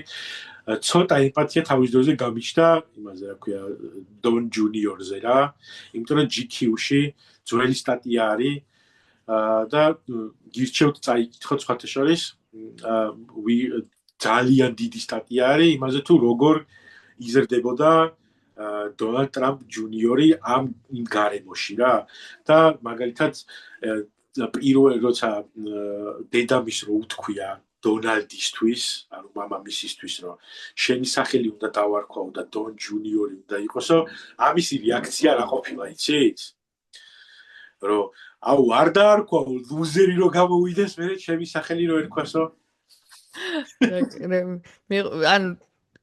Speaker 3: ცოტა ემპათია თავის დროზე გამიჩნდა იმაზე რა ქვია დონ ჯუნიორზე რა იმიტომ რომ GQ-ში ძველი სტატია არის და გირჩევთ წაიკითხოთ სხვათა შორის ძალიან დიდი სტატია არის იმაზე თუ როგორ იზრდებოდა დონალდ ტრამპ ჯუნიორი ამ იმ გარემოში რა და მაგალითად პირველ როცა დედამის რო უთქვია დონალდისთვის ანუ მამამისისთვის რომ შენი სახელი უნდა დავარქვაო და დონ ჯუნიორი უნდა იყოსო ამისი რეაქცია რა ყოფილა იცით რომ აუ არ დაარქვაო ლუზერი რო გამოვიდეს მე ჩემი სახელი რო ერქვასო
Speaker 2: ან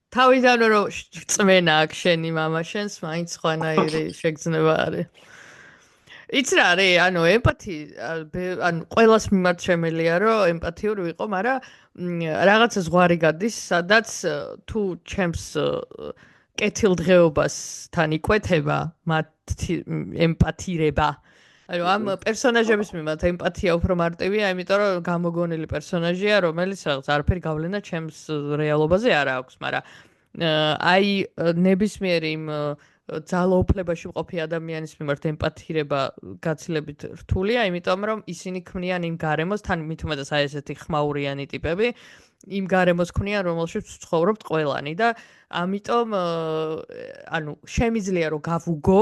Speaker 2: თავიდან რომ წმენა აქ შენი мама შენს მაინც ხვანაირი შეგრძნება არის იცი რა არის ანუ ემპათი ანუ ყველას მიმართ შემელია რომ ემპათიური ვიყო მაგრამ რაღაცა ზღვარი გადის სადაც თუ ჩემს კეთილდღეობასთან იკვეთება მათ ემპათირება ანუ ამ პერსონაჟების მიმართ ემპათია უფრო მარტივია, იმიტომ რომ გამოგონილი პერსონაჟია, რომელიც რაღაც არაფერი გავლენა ჩემს რეალობაზე არ აქვს, მაგრამ აი ნებისმიერი იმ ძალაუფლებაში მყოფი ადამიანის მიმართ ემპათირება გაცილებით რთულია, იმიტომ რომ ისინი ქმნიან იმ გარემოს, თან მით უმეტეს აი ესეთი ხმაურიანი ტიპები, იმ გარემოს ქმნიან, რომელშიც ცხოვრობთ ყველანი და ამიტომ ანუ შემიძლია რომ გავუგო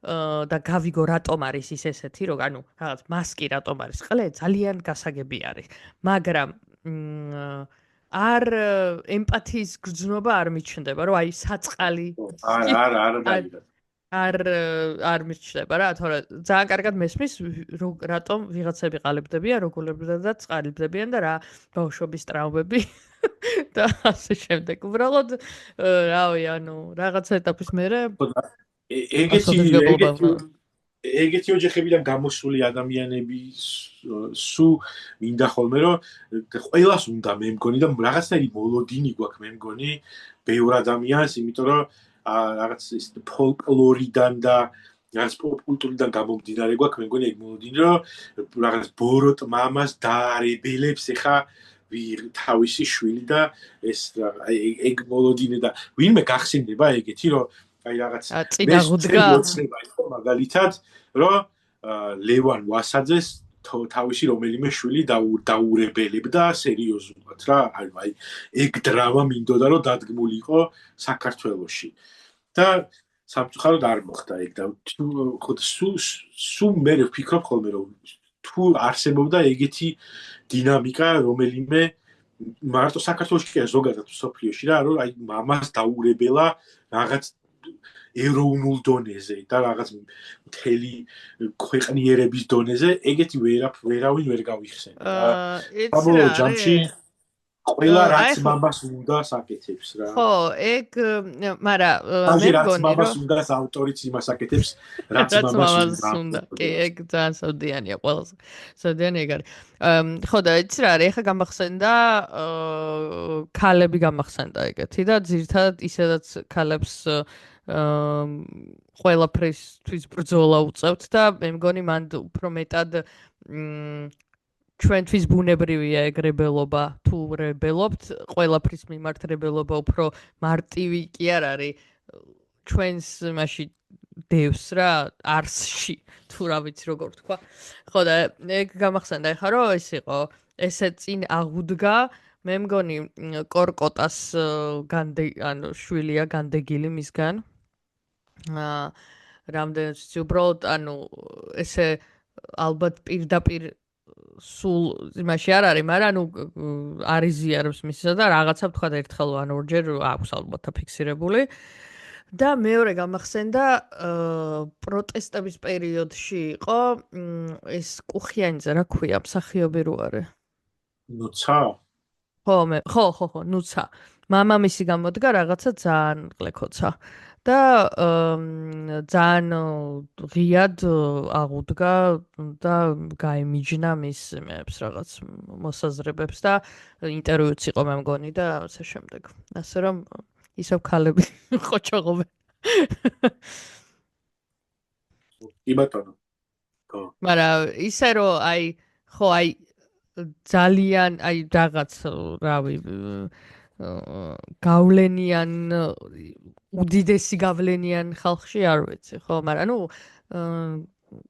Speaker 2: და გავიგო რატომ არის ის ესეთი რომ ანუ რაღაც მასკი რატომ არის ყლე ძალიან გასაგები არის მაგრამ არ ემპათიის გრძნობა არ მიჩნდება რომ აი საწყალი არ მიჩნდება რა თორე ძალიან კარგად მესმის რატომ ვიღაცები ყალიბდებიან როგორებიდან და წყალიბდებიან და რა ბავშვობის ტრაუმები და ასე შემდეგ უბრალოდ რავი ანუ რაღაც ეტაპის მერე
Speaker 3: ეგეთი ოჯახებიდან გამოსული ადამიანები სულ მინდა ხოლმე რომ ყველას უნდა მე მგონი და რაღაცნაირი მოლოდინი გვაქვს მე მგონი ბევრ ადამიანს იმიტომ რომ რაღაც ის ფოლკლორიდან და რაღაც პოპკულტურიდან გამომდინარე გვაქვს მე მგონი ეგ მოლოდინი რომ რაღაც ბოროტ მამას დაარებელებს ეხა თავისი შვილი და ეს ეგ მოლოდინი და ვინმე გახსენდება ეგეთი რომ აი რაღაც მაგალითად რომ ლევან ვასაძეს თავისი რომელიმე შვილი დაურებელებდა სერიოზულად რა აი ეგ დრამა მინდოდა რომ დადგმულიყო საქართველოში და სამწუხაროდ არ მოხდა ეგ და სულ მე ვფიქრობ ხოლმე რომ თუ არსებობდა ეგეთი დინამიკა რომელიმე მარტო საქართველოში კი ზოგადად სოფლიოში რა რომ აი მამას დაურებელა რაღაც ეროვნულ დონეზე და რაღაც მთელი ქვეყნიერების დონეზე ეგეთი ვერავინ ვერ გავიხსენე რა. საბოლოო ჯამში ყველა რაც მამას უნდა საკეთებს რა.
Speaker 2: ხო, ეგ მაგრამ მე მგონი
Speaker 3: მამას უნდა ავტორიც იმას აკეთებს რაც მამას უნდა.
Speaker 2: კი, ეგ ძალიან სოდიანია ყველას. სოდიანი ეგ არის. ხო და იცი რა არის, ეხა გამახსენდა ქალები გამახსენდა ეგეთი და ძირთადად ისედაც ქალებს ყველაფრისთვის ბრძოლა უწევთ და მე მგონი მან უფრო მეტად ჩვენთვის ბუნებრივია ეგ რებელობა თუ რებელობთ ყველაფრის მიმართ რებელობა უფრო მარტივი კი არ არის ჩვენს იმაში დევს რა არსში თუ რა ვიცი როგორ თქვა ხო და ეგ გამახსენდა ეხა რომ ეს იყო ესე წინ აღუდგა მე მგონი კორკოტას ანუ შვილია განდეგილი მისგან რამდენიც უბრალოდ ანუ ესე ალბათ პირდაპირ სულ იმაში არ არის, მაგრამ ანუ არიზიარებს მისსა და რაღაცა თქვა ერთხელ ან ორჯერ აქვს ალბათ ფიქსირებული. და მეორე გამახსენდა პროტესტების პერიოდში იყო ეს კუხიანიძე რა ქვია, მსახიობი რო არის.
Speaker 3: ნუცა?
Speaker 2: ხო, ნუცა. მამამისი გამოდგა რაღაცა ძალიან ყლეკოცა. და ძალიან ღიად აღუდგა და გაიმიჯნა მის იმებს რაღაც მოსაზრებებს და ინტერვიუც იყო მე მგონი და ასე შემდეგ. ასე რომ ისევ ქალები ხოჭოღობენ.
Speaker 3: კი ბატონო. ხო.
Speaker 2: მაგრამ ისე რომ ხო ძალიან რაღაც რავი გავლენიან უდიდესი გავლენიან ხალხში არ ვიცი ხო მაგრამ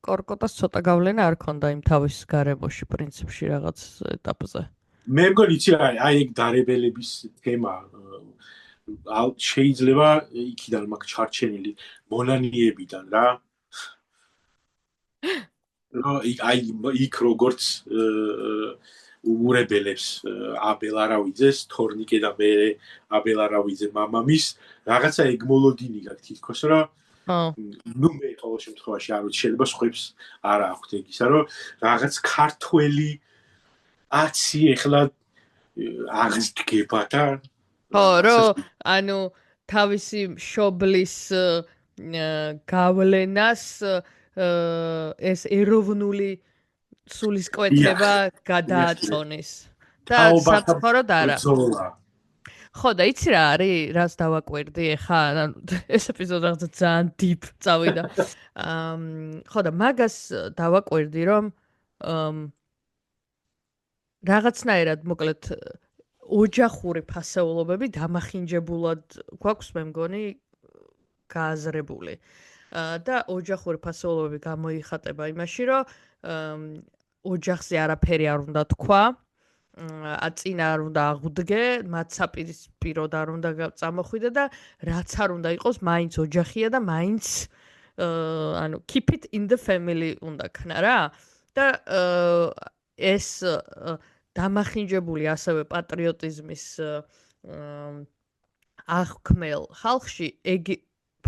Speaker 2: კორკოტას ცოტა გავლენა არ ქონდა იმ თავის გარემოში პრინციპში რაღაც ეტაპზე
Speaker 3: მე მგონი იცი რა ეგ დარებელების თემა შეიძლება იქიდან მაქვს ჩარჩენილი მონანიებიდან რა იქ როგორც ურებელებს აბელ არავიძეს თორნიკე და მე აბელ არავიძე მამამის რაღაცა ეგ მოლოდინი გაქვს თითქოს რომ ნუ მე ყოველ შემთხვევაში არ ვიცი შეიძლება სხვებს არ აქვთ ეგ ისა რომ რაღაც ქართველი აცი ეხლა აღსდგება და
Speaker 2: ხო რომ ანუ თავისი მშობლის გავლენას ეს ეროვნული სულისკვეთება გადააწონის და საცხოვროდ არა ხო და იცი რა არის რას დავაკვირდი ეხა ეს ეპიზოდი რაღაცა ძალიან deep წავიდა ხო და მაგას დავაკვირდი რომ რაღაცნაირად მოკლედ ოჯახური ფასეულობები დამახინჯებულად გვაქვს მე მგონი გააზრებული და ოჯახური ფასეულობები გამოიხატება იმაში რომ ოჯახზე არაფერი არ უნდა თქვა წინ არ უნდა აღვდგე მათ საპირისპიროდ არ უნდა წამოხვიდე და რაც არ უნდა იყოს მაინც ოჯახია და მაინც ანუ keep it in the family უნდა ქნა რა და ეს დამახინჯებული ასევე პატრიოტიზმის აღქმელ ხალხში ეგ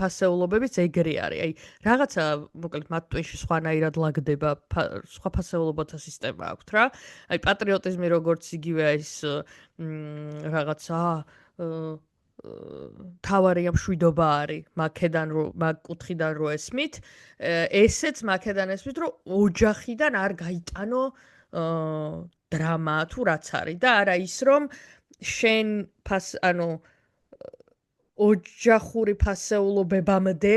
Speaker 2: ფასეულობებიც ეგრე არის. აი, რაღაცა, მოკლედ, მათ ტვინში სხვანაირად ლაგდება, სხვა ფასეულობათა სისტემა აქვთ რა. აი, პატრიოტიზმი როგორც იგივე ის რაღაცა თავარია მშვიდობა არის, მაგ კუთხიდან რო ესმით, ესეც მაგედან ესმით, რომ ოჯახიდან არ გაიტანო დრამა თუ რაც არის და არა ის რომ შენ ანუ ოჯახური ფასეულობებამდე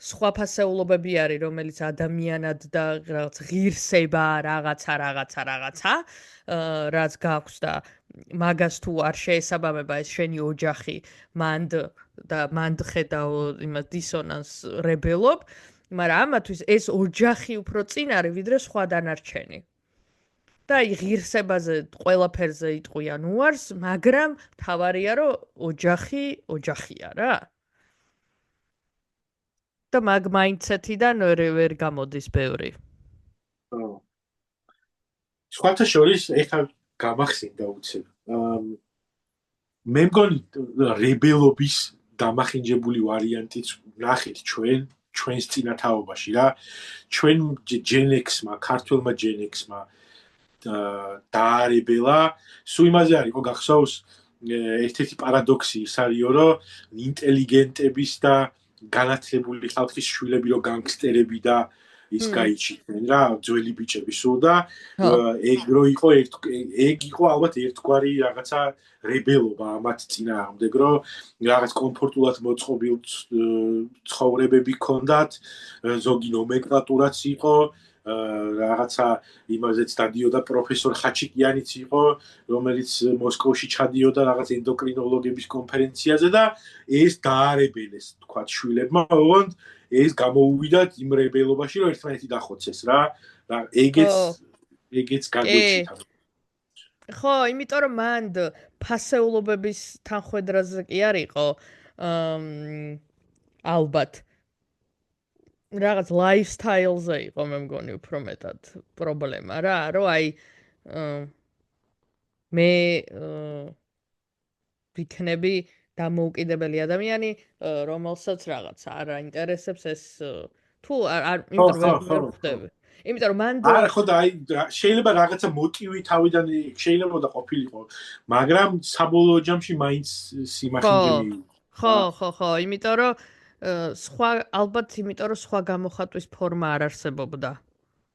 Speaker 2: სხვა ფასეულობები არის რომელიც ადამიანად და რაღაც ღირსება რაღაცა რაც გაქვს და მაგას თუ არ შეესაბამება ეს შენი ოჯახი მანდ ხედავ იმას დისონანს რებელობ მაგრამ ამათვის ეს ოჯახი უფრო წინ არის ვიდრე სხვა დანარჩენი და ღირსებაზე ყველაფერზე იტყვიან უარს, მაგრამ თავარია რომ ოჯახია რა. და მაგ მაინდსეტიდან ვერ გამოდის ბევრი.
Speaker 3: სხვათა შორის ეხლა გამახსენდა უცებ. მე მგონი რებელობის დამახინჯებული ვარიანტიც ნახეთ ჩვენს წინათაობაში რა. ჩვენ Gen X-მა, ქართველმა Gen X-მა დაარებელა სულ იმაზე არის ხო გახსოვს ერთ-ერთი პარადოქსი ის არისო რომ ინტელიგენტების და განათლებული ხალხის შვილები რო განგსტერები და ის გაიჩინენ რა ძველი ბიჭები სულ და ეგ რო იყო ეგ იყო ალბათ ერთგვარი რაღაცა რებელობა ამათ წინააღმდეგ რომ რაღაც კომფორტულად მოწყობილ ცხოვრებები ჰქონდათ ზოგი ნომენკლატურაც იყო რაღაცა იმაზეც დადიოდა პროფესორ ხაჩიკიანიც იყო რომელიც მოსკოვში ჩადიოდა რაღაც ენდოკრინოლოგების კონფერენციაზე და ეს დაარებელეს თქვათ შვილებმა ოღონდ ეს გამოუვიდათ იმ რებელობაში რომ ერთმანეთი დახოცეს რა ეგეც გაგვეჩითა
Speaker 2: ხო იმიტომ რომ მანდ ფასეულობების თანხვედრაზე კი არ იყო ალბათ რაღაც lifestyle-ზე იყო მე მგონი უფრო მეტად პრობლემა რა რომ აი მე ვიქნები დამოუკიდებელი ადამიანი რომელსაც რაღაც არ აინტერესებს ეს თუ არ იმიტომ ხდები იმიტომ რომ მან
Speaker 3: არა ხო და აი შეიძლება რაღაცა მოტივი თავიდან შეიძლება და ყოფილიყო მაგრამ საბოლოო ჯამში მაინც სიმახინჯები
Speaker 2: ხო იმიტომ რომ სხვა ალბათ იმიტომ რომ სხვა გამოხატვის ფორმა არ არსებობდა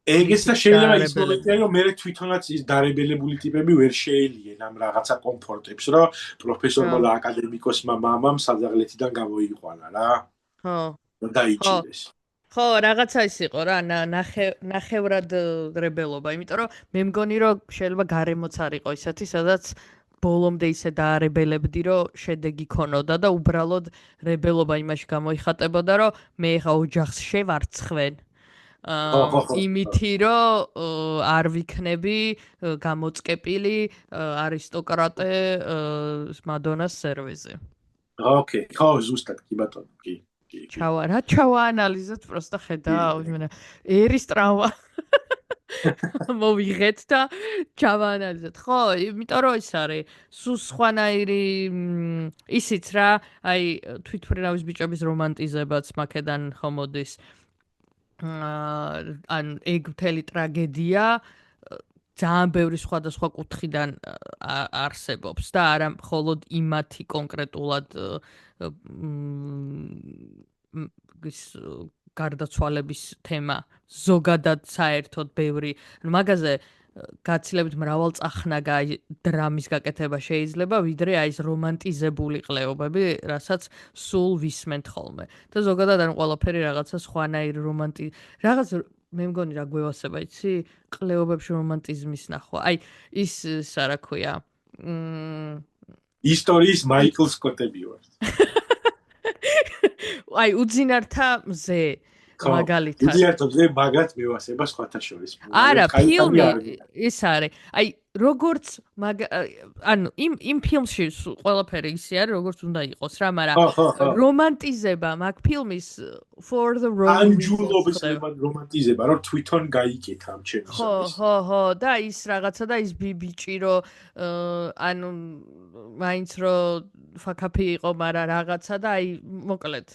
Speaker 3: ეგეც და შეიძლება ის მომენტია, რომ მე თვითონაც ის დარებელებული ტიპები ვერ შეელიენ ამ რაღაცა კომფორტებს, რომ პროფესორმა და აკადემიკოსმა მამამ საძაღლეთიდან გამოიყვანა რა.
Speaker 2: ხო.
Speaker 3: დაიჭირეს.
Speaker 2: ხო, რაღაცა ის იყო რა, ნახევრად რებელობა, იმიტომ რომ მე მგონი რომ შეიძლება გარემოც არ იყო ისეთი, სადაც ბოლომდე ისე დაარებელებდი, რომ შედეგი ქონოდა და უბრალოდ რებელობა იმაში გამოიხატებოდა, რომ მე ხა ოჯახს შევარცხვენ. იმითი რომ არ ვიქნები გამოწყეპილი არისტოკრატე მადონას სერვიზე.
Speaker 3: ოკეი, ხო, ზუსტად კი ბატონო, კი.
Speaker 2: ჩავაანალიზოთ, პროსტა ხედავ, ერის ტრავმა. მოვიღეთ და ჩავაანალიზოთ. ხო, იმიტომ რომ ის არის სულ სხვანაირი ისიც რა, აი თვითმფრინავის ბიჭების რომანტიზებაც მაქედან ხომოდის. ან ეგ მთელი ტრაგედია ძალიან ბევრი სხვადასხვა კუთხიდან არსებობს და არა მხოლოდ იმათი კონკრეტულად ის გარდაცვალების თემა ზოგადად საერთოდ ბევრი მაგაზე გაცილებით მრავალწახნაგა დრამის გაკეთება შეიძლება ვიდრე აი ეს რომანტიზებული ყლეობები რასაც სულ ვისმენთ ხოლმე და ზოგადად ან ყველაფერი რაღაცა სხვანაირი რაღაც მე მგონი რა გვევასება იცი ყლეობებში რომანტიზმის ნახვა აი ის რა ქვია
Speaker 3: ისტორიის მაიკლ სკოტები ვარ
Speaker 2: აი უძინართა მზე მაგალითად
Speaker 3: უძინართა მაგათ მევასება სხვათა შორის
Speaker 2: არა ფილმი ის არის აი როგორც ანუ იმ ფილმში ყველაფერი ისე არის როგორც უნდა იყოს რა მაგრამ რომანტიზება მაგ ფილმის for the wrong
Speaker 3: ანჯულობის რომანტიზება რომ თვითონ გაიკეთა ამ ჩემს
Speaker 2: ხო და ის რაღაცა და ის ბიჭი რომ ანუ მაინც რომ ფაქაფი იყო მაგრამ რაღაცა და აი მოკლედ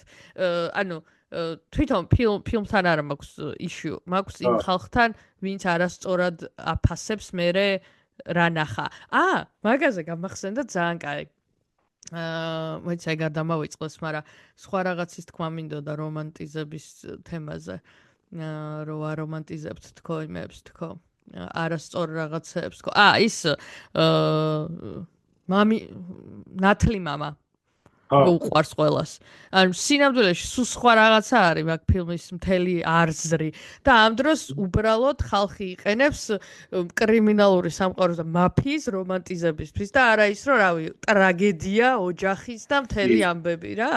Speaker 2: ანუ თვითონ ფილმთან არა მაქვს issue მაქვს იმ ხალხთან ვინც არასწორად აფასებს მერე რა ნახა მაგაზე გამახსენდა ძალიან კაი მოიცა გადამავიწყდეს მაგრამ სხვა რაღაცის თქმა მინდოდა რომანტიზების თემაზე რო არომანტიზებთ თქო იმებს თქო არასწორ რაღაცებს თქო ის მამი ნათლი მამა უყვარს ყველას. ანუ სინამდვილეში სულ სხვა რაღაცა არის მაგ ფილმის მთელი აზრი და ამ დროს უბრალოდ ხალხი იყენებს კრიმინალური სამყაროს და მაფიის რომანტიზებისთვის და არა ის რომ რავი ტრაგედია ოჯახის და მთელი ამბები რა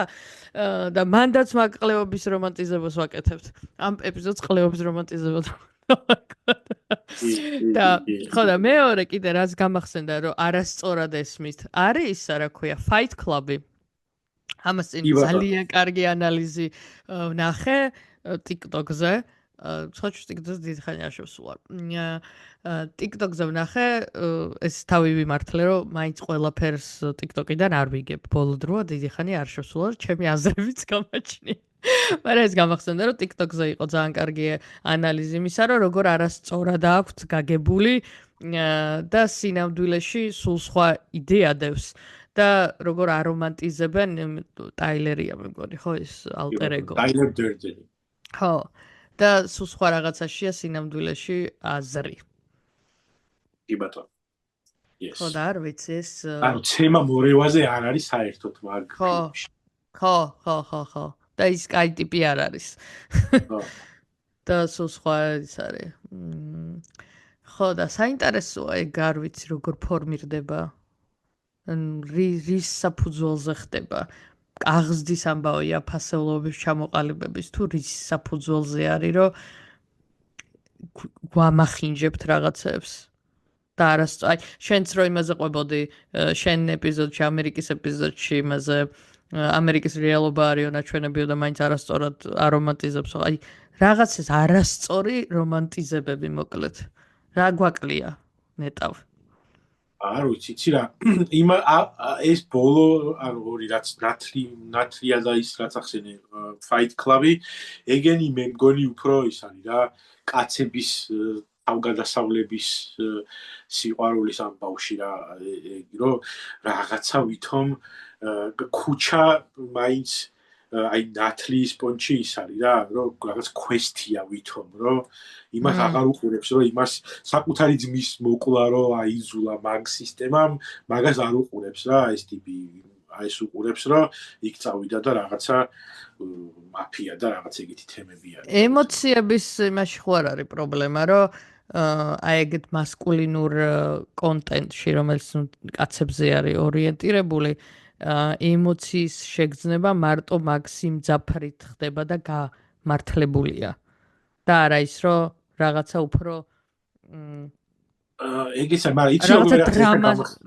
Speaker 2: და მანდაც მაგ ყლეობის რომანტიზებას ვაკეთებთ. ამ ეპიზოდს ყლეობის რომანტიზებას და ხო და მეორე კიდე რაც გამახსენდა რომ არასწორად ესმით არის ის რა ქვია Fight Club-ი ამას წინ ძალიან კარგი ანალიზი ვნახე TikTok-ზე. ცოტა TikTok-ზე დიდხანი არ შევსულა. TikTok-ზე ვნახე ეს თავი ვიმართლე რომ მაინც ყველაფერს TikTok-იდან არ ვიგებ. ბოლო დროა დიდხანი არ შევსულა, ჩემი აზრებიც გამაჩნია. მაგრამ ეს გამახსენდა რომ TikTok-ზე იყო ძალიან კარგი ანალიზი იმისა რომ როგორ არასწორად აქვთ გაგებული და სინამდვილეში სულ სხვა იდეა დევს. და როგორ არომანტიზებენ ტაილერია მე მგონი ხო ის ალტერ ეგო
Speaker 3: ტაილერ დერდენი
Speaker 2: ხო და სულ სხვა რაღაცაშია სინამდვილეში აზრი
Speaker 3: კი ბატონო yes
Speaker 2: ხო და არ ვიცი ეს
Speaker 3: ანუ თემა მორევაზე არ არის საერთოდ მაგ
Speaker 2: ხო და ის კაი ტიპი არ არის და სულ სხვა ის არის ხო და საინტერესოა ეგ არ ვიცი როგორ ფორმირდება რის საფუძველზე ხდება აღზრდის ამბავია ფასეულობის ჩამოყალიბების თუ რის საფუძველზე არის რომ გვამახინჯებთ რაღაცებს და არასწორ შენც რო იმაზე ყვებოდი შენ ეპიზოდში ამერიკის ეპიზოდში იმაზე ამერიკის რეალობა არისო ნაჩვენებიო და მაინც არასწორად არომანტიზებს აი რაღაცის არასწორი რომანტიზებები მოკლედ რა გვაკლია ნეტავ
Speaker 3: არ ვიცი რა ეს ბოლო ანუ ორი რაც ნათლია და ის რაც ახსენე Fight Club-ი ეგენი მე მგონი უფრო ის არის რა კაცების თავგადასავლების სიყვარულის ამბავში რა რომ რაღაცა ვითომ ქუჩა მაინც აი ნათლიის პონჩი ის არის რა, რომ რაღაც quest-ია ვითომ, რომ იმას აღარ უყურებს, რომ იმას საკუთარი ძმის მოკლა, რომ აიძულა მაგ სისტემამ, მაგას არ უყურებს რა, ეს ტიპი აი ეს უყურებს, რომ იქ წავიდა და რაღაცა მაფია და რაღაც ეგეთი თემები არის.
Speaker 2: ემოციების იმაში ხო არ არის პრობლემა, რომ აი ეგეთ მასკულინურ კონტენტში, რომელიც კაცებზე არის ორიენტირებული, ემოციის შეგრძნება მარტო მაგ სიმძაფრით ხდება და გამართლებულია. და არა ის, რომ რაღაცა უფრო
Speaker 3: ეგეცა, მაგრამ იცი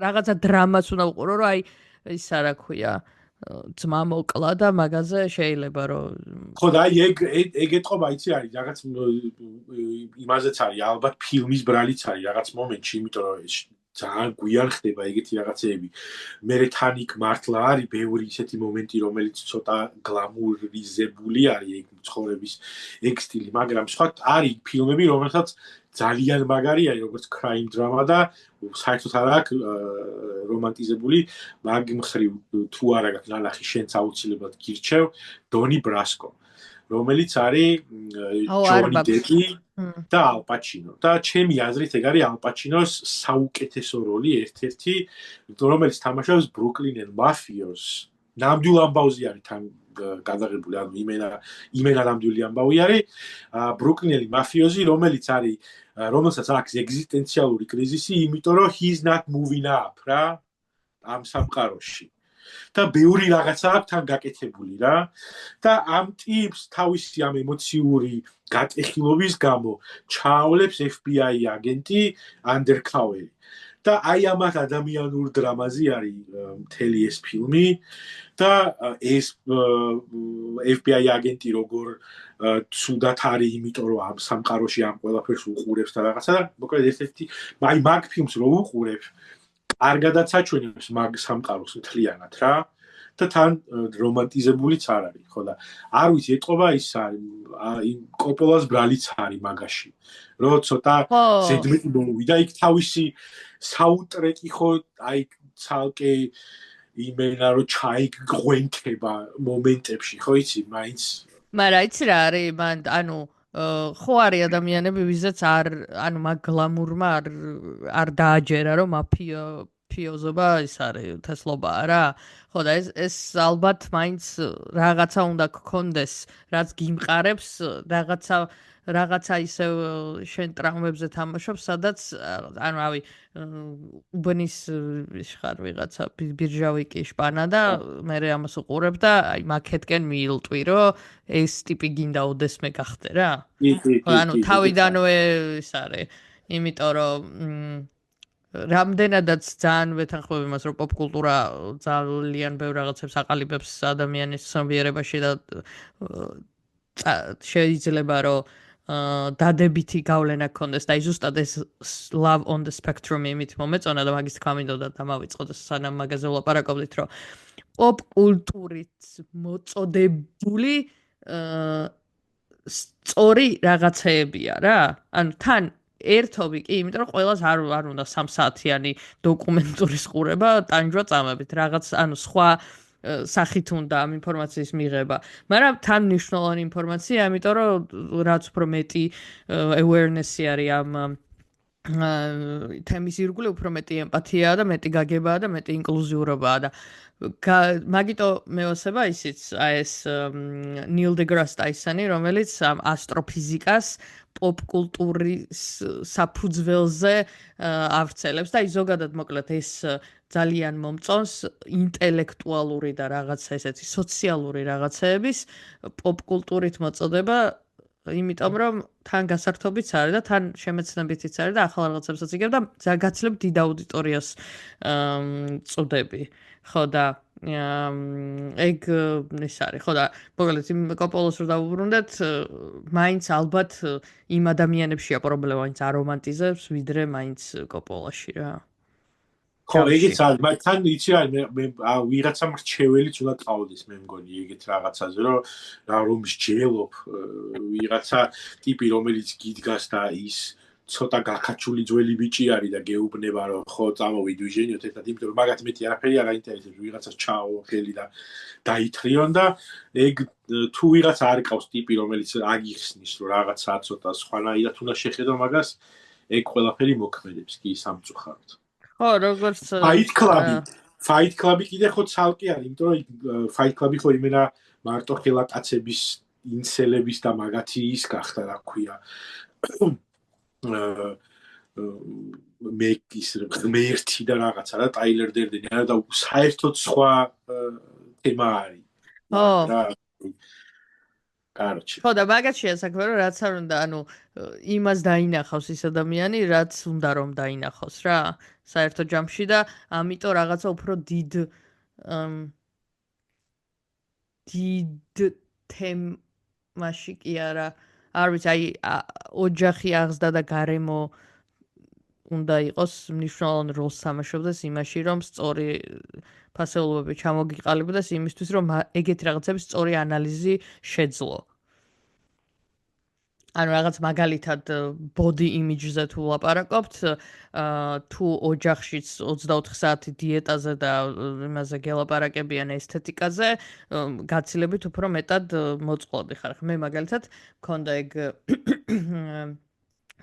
Speaker 2: რაღაცა დრამას უნდა უყურო, რომ აი ის რა ქვია, ძმა მოკლა და მაგაზე შეიძლება რომ
Speaker 3: ხო და აი ეგ ეთყობა იცი არის რაღაც იმაზეც არის ალბათ ფილმის ბრალიც არის რაღაც მომენტში, იმიტომ რომ ძალიან გვიან ხდება ეგეთი რაღაცეები. მე თან იქ მართლა არის ბევრი ისეთი მომენტი, რომელიც ცოტა გლამურიზებული არის ეგ ცხოვრების ეგ სტილი, მაგრამ სხვა არის ფილმები, რომელსაც ძალიან მაგარი არის, როგორც crime drama და საერთოდ არ აქვს რომანტიზებული, მაგ მხრივ თუ არა გაქვს ნალახი, შენც აუცილებლად გირჩევ, დონი ბრასკო, რომელიც არის ჯონი დეპი და ალ პაჩინო. და ჩემი აზრით ეგ არის ალ პაჩინოს საუკეთესო როლი ერთ-ერთი, რომელიც თამაშობს ბრუკლინელ მაფიოზს. ნამდვილ ამბავზე არის თან გადაღებული, ანუ იმენა ნამდვილი ამბავი არის. ბრუკლინელი მაფიოზი, რომელსაც აქვს ეგზისტენციალური კრიზისი, იმიტომ რომ he's not moving up რა ამ სამყაროში. და ბევრი რაღაცა აქვს თან გაკეთებული რა. და ამ ტიპს თავისი ამ ემოციური გატეხილობის გამო ჩაავლებს FBI აგენტი undercover. და აი ამათ ადამიანურ დრამაზე არის მთელი ეს ფილმი და ეს FBI აგენტი როგორ ცუდად არის, იმიტომ რომ ამ სამყაროში ამ ყველაფერს უყურებს და რაღაცა და მოკლედ ერთ-ერთი აი მაგ ფილმს რო უყურებ, კარგადაც აჩვენებს მაგ სამყაროს მთლიანად რა. და თან რომანტიზებულიც არ არის, ხო და არ ვიცი, ეთყობა ის არის, იმ კოპოლას ბრალიც არის მაგაში. რომ ცოტა ზედმეტი მოვიდა იქ თავისი საუნდტრეკი ხო აი ცალკე იმენა რომ ჩაიგღვენქება მომენტებში, ხო იცი, მაინც.
Speaker 2: მაგრამ იცი რა არის, მან ანუ ხო არის ადამიანები, ვიზაც ანუ მაგ გლამურმა არ დააჯერა, რომ მაფიოზობა ის არის თესლობაა რა. ხო და ეს ალბათ მაინც რაღაცა უნდა გქონდეს, რაც გიმყარებს, რაღაცა ისევ შენ ტრაუმებზე თამაშობ, სადაც ანუ რავი უბნის ხარ ვიღაცა ბირჟავიკი შპანა და მე ამას უყურებ და აი მაგეთკენ მიილტვი, რომ ეს ტიპი გინდა ოდესმე გახდე რა. ანუ თავიდანვე ის არის, იმიტომ რომ რამდენადაც ძალიან ვეთანხმებ იმას, რომ პოპკულტურა ძალიან ბევრ რაღაცებს აყალიბებს ადამიანის ცნობიერებაში და შეიძლება რომ დადებითი გავლენა გქონდეს და აი ზუსტად ეს Love on the Spectrum იმით მომეწონა და მაგის თქვა მინდოდა დამავიწყო და სანამ მაგაზე ვლაპარაკობდით, რომ პოპკულტურით მოწოდებული სწორი რაღაცეებია რა. ანუ თან ერთობი კი, იმიტომ რომ ყველას არ უნდა 3 საათიანი დოკუმენტურის ყურება ტანჯვა წამებით, რაღაც ანუ სხვა სახით უნდა ამ ინფორმაციის მიღება. მაგრამ თან მნიშვნელოვანი ინფორმაცია, იმიტომ რომ რაც უფრო მეტი awareness-ი არის ამ თემის ირგვლივ, უფრო მეტი ემპათიაა და მეტი გაგებაა და მეტი ინკლუზიურობაა და მაგიტო მევასება ისიც ეს ნილ დეგრას ტაისონი, რომელიც ამ ასტროფიზიკას პოპკულტურის საფუძველზე ავრცელებს და ზოგადად მოკლედ ეს ძალიან მომწონს ინტელექტუალური და რაღაცა ესეთი სოციალური რაღაცეების პოპკულტურით მოწოდება, იმიტომ რომ თან გასართობიც არის და თან შემეცნებითიც არის და ახალ რაღაცებსაც იგებ და გაცლებ დიდ აუდიტორიას წოდები. ხო და ეგ ის არის, ხო და მოკლედ იმ კოპოლოს რო დავუბრუნდეთ, მაინც ალბათ იმ ადამიანებშია პრობლემა, ვინც არ რომანტიზებს, ვიდრე მაინც კოპოლაში რა.
Speaker 3: ხო, ეგეც არის, მაგრამ თან იცი რა, მე ვიღაცა მრჩეველიც უნდა ყავდეს, მე მგონი ეგეთ რაღაცაზე, რომ მსჯელობ ვიღაცა ტიპი, რომელიც გიდგას და ის ცოტა გახაჩული ძველი ბიჭი არის და გეუბნება რომ ხო წამოვიდვიჟენიოთ ერთად, იმიტომ რომ მაგათ მეტი არაფერი არ აინტერესებს, ვიღაცას ჩააო ხელი და დაითრიონ და ეგ თუ ვიღაც არ ყავს ტიპი, რომელიც აგიხსნის რომ რაღაცა ცოტა სხვანაირად უნდა შეხედო მაგას, ეგ ყველაფერი მოქმედებს კი სამწუხაროდ.
Speaker 2: ხო, როგორც
Speaker 3: Fight Club კიდე ხო ცალკე არის, იმიტომ რომ Fight Club ხო იმენა მარტო ხელაკაცების, ინცელების და მაგათი ის გახდა, რა ქვია. მეკის ღმერთი და რაღაცა და ტაილერ დერდენი არა და საერთოდ სხვა თემა არის. Короче.
Speaker 2: ხო და მაგაშია საქმე რომ რაც არ უნდა, ანუ იმას დაინახავს ის ადამიანი, რაც უნდა რომ დაინახოს რა, საერთო ჯამში და ამიტომ რაღაცა უფრო დიდ თემაში კი არა, არ ვიცი, აი ოჯახი აღზრდა და გარემო უნდა იყოს მნიშვნელოვან როლს თამაშობდეს იმაში, რომ სწორი ფასეულობები ჩამოგიყალიბდეს იმისთვის, რომ ეგეთი რაღაცების სწორი ანალიზი შეძლო. ანუ რაღაც მაგალითად body image-ზე თუ ლაპარაკობთ, თუ ოჯახშიც 24 საათი დიეტაზე და იმაზე გელაპარაკებიან ესთეტიკაზე, გაცილებით უფრო მეტად მოწყობდი ხარ. მე მაგალითად მქონდა ეგ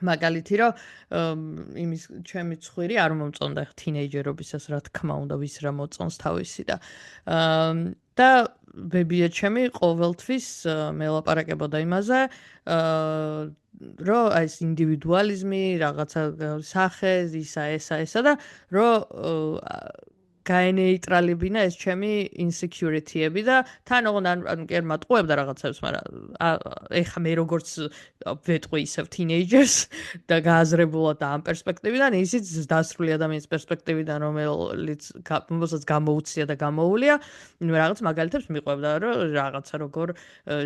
Speaker 2: მაგალითი რომ იმის ჩემი ცხვირი არ მომწონდა თინეიჯერობისას, რა თქმა უნდა, ვის რა მოწონს თავისი და ბებია ჩემი ყოველთვის მელაპარაკებოდა იმაზე, რომ აი ეს ინდივიდუალიზმი, რაღაცა სახე, ესა და რომ გაენეიტრალებინა ეს ჩემი insecurity-ები და თან ოღონდ ანუ კი არ მატყუებდა რაღაცებს, მაგრამ ეხა მე როგორც ვეტყვი ისევ teenagers და გააზრებულად და ამ პერსპექტივიდან ისიც დასრული ადამიანის პერსპექტივიდან რომელიც გამოუცია და გამოუვლია, რაღაც მაგალითებს მიყვებდა რომ რაღაცა როგორ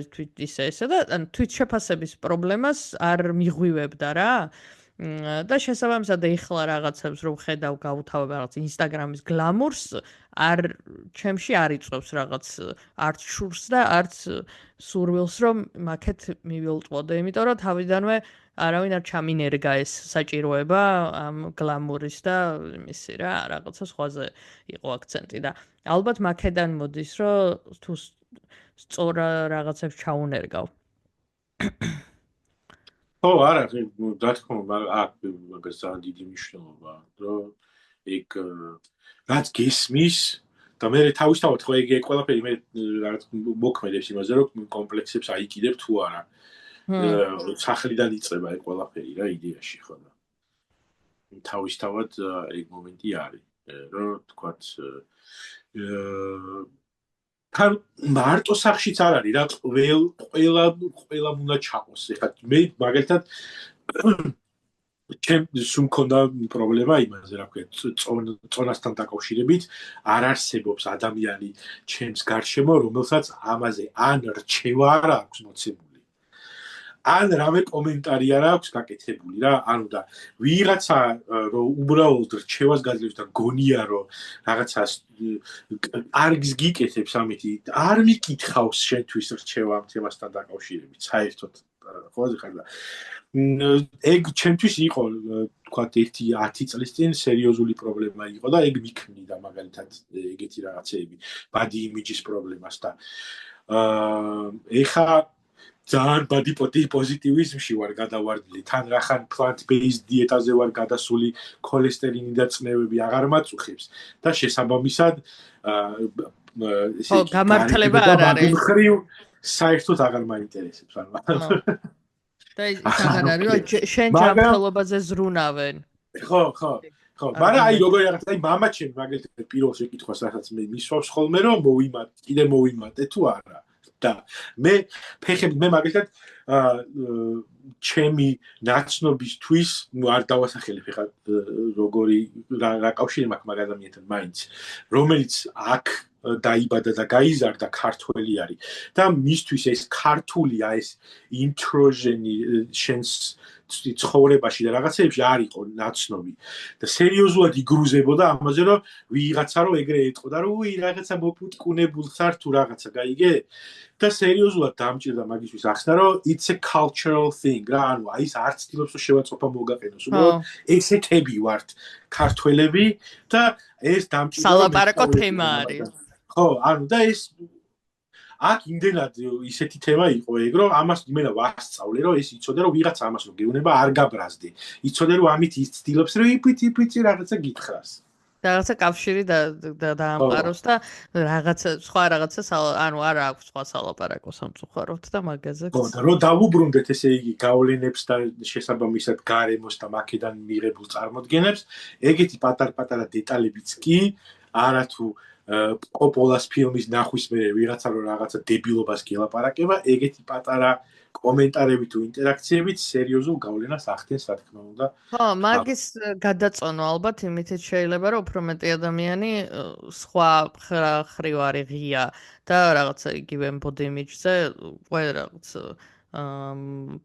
Speaker 2: თვით ისე და ანუ თვით შეფასების პრობლემას არ მიღვივებდა რა. და შესაბამისად ეხლა რაღაცებს რომ ხედავ გავუთავებ რაღაც ინსტაგრამის გლამურს არ ჩემში არ იწვევს რაღაც არც შურს და არც სურვილს რომ მაქეთ მივილტყოდე, იმიტომ რომ თავიდანვე არავინ არ ჩამინერგა ეს საჭიროება ამ გლამურის და იმისი რა რაღაცა სხვაზე იყო აქცენტი და ალბათ მაქედან მოდის რომ თუ სწორ რაღაცებს ჩაუნერგავ.
Speaker 3: ხო, არა, რა თქმა უნდა, მაგას ძალიან დიდი მნიშვნელობა, რომ ეგ რაც გესმის და მე თავისთავად ხო ეგ ყველაფერი მე რაღაც მოქმედებს იმაზე, რომ კომპლექსებს აიკიდებ თუ არა. სახლიდან იწყება ეგ ყველაფერი რა იდეაში ხო და თავისთავად ეგ მომენტი არის, რომ თქვათ თან მარტო სახშიც არ არის რა ყველა უნდა ჩაყოს. ეხლა მე მაგალითად ჩემს მქონდა პრობლემა იმაზე, რა ქვია, წონასთან დაკავშირებით არ არსებობს ადამიანი ჩემს გარშემო, რომელსაც ამაზე ან რჩევა არ აქვს მოცემული. ან რამე კომენტარი არ აქვს გაკეთებული რა, ანუ და ვიღაცა რომ უბრალოდ რჩევას გაძლევს და გონია რომ რაღაცას არგს გიკეთებს ამითი, არ მიკითხავს შენთვის რჩევა ამ თემასთან დაკავშირებით, საერთოდ ხო ხარ და ეგ ჩემთვის იყო თქვათ 1-10 წლის წინ სერიოზული პრობლემა იყო და ეგ მიქმნიდა მაგალითად ეგეთი რაღაცეები, body image-ის პრობლემას და ეხა ძალიან body positivism-ში ვარ გადავარდნილი, თან რახან plant-based დიეტაზე ვარ გადასული, ქოლესტერინი და წნევები აღარ მაწუხებს და შესაბამისად
Speaker 2: ხო, გამართლება არ არის.
Speaker 3: მხრივ საერთოდ აღარ მაინტერესებს ან
Speaker 2: და ისაღან არის რომ შენ ჯანმრთელობაზე ზრუნავენ.
Speaker 3: ხო, მაგრამ აი როგორ რაღაცა აი მამა ჩემი მაგალითად პირველ შეკითხვას რასაც მე მისვავს ხოლმე რომ კიდე მოვიმატე თუ არა. და მე მაგალითად ჩემი ნაცნობისთვის არ დავასახელებ ხა როგორი რა კავშირი მაქვს მაგ ადამიანთან მაინც რომელიც აქ დაიბადა და გაიზარდა ქართველი არის და მისთვის ეს ქართულია ეს ინტროჟენი შენს ცხოვრებაში და რაღაცეებში არ იყო ნაცნობი და სერიოზულად იგრუზებოდა ამაზე რომ ვიღაცა რომ ეგრე ეტყოდა რომ უი რაღაცა მოპუტკუნებულ ხარ თუ რაღაცა გაიგე და სერიოზულად დამჭირდა მაგისთვის ახსნა რომ it's a cultural thing რა ანუ აი ეს არ ცდილობს რომ შევაწყობა მოგაყენოს უბრალოდ ესეთები ვართ ქართველები და ეს დამჭირდა
Speaker 2: სალაპარაკო თემა არის
Speaker 3: ხო ანუ და ეს აქ იმდენად ისეთი თემა იყო ეგ რომ ამას იმენა ვასწავლე რომ ეს იცოდე რომ ვიღაცა ამას რომ გეუნება არ გაბრაზდე იცოდე რომ ამით ის ცდილობს რომ იპიცი რაღაცა გითხრას
Speaker 2: და რაღაცა კავშირი და დაამყაროს და რაღაცა სხვა რაღაცა ანუ არ აქვს სხვა სალაპარაკო სამწუხაროდ და მაგაზეც
Speaker 3: ხო და რომ დავუბრუნდეთ ესე იგი გავლენებს და შესაბამისად გარემოს და მაქედან მიღებულ წარმოდგენებს ეგეთი პატარ-პატარა დეტალებიც კი არათუ კოპოლას ფილმის ნახვის მერე ვიღაცა რომ რაღაცა დებილობას გელაპარაკება, ეგეთი პატარა კომენტარებით თუ ინტერაქციებით სერიოზულ გავლენას ახდენს, რა თქმა უნდა.
Speaker 2: ხო, მაგის გადაწონვა ალბათ იმითაც შეიძლება რომ უფრო მეტი ადამიანი სხვა ხრივ არის ღია და რაღაცა იგივე body image-ზე ყველა რაღაც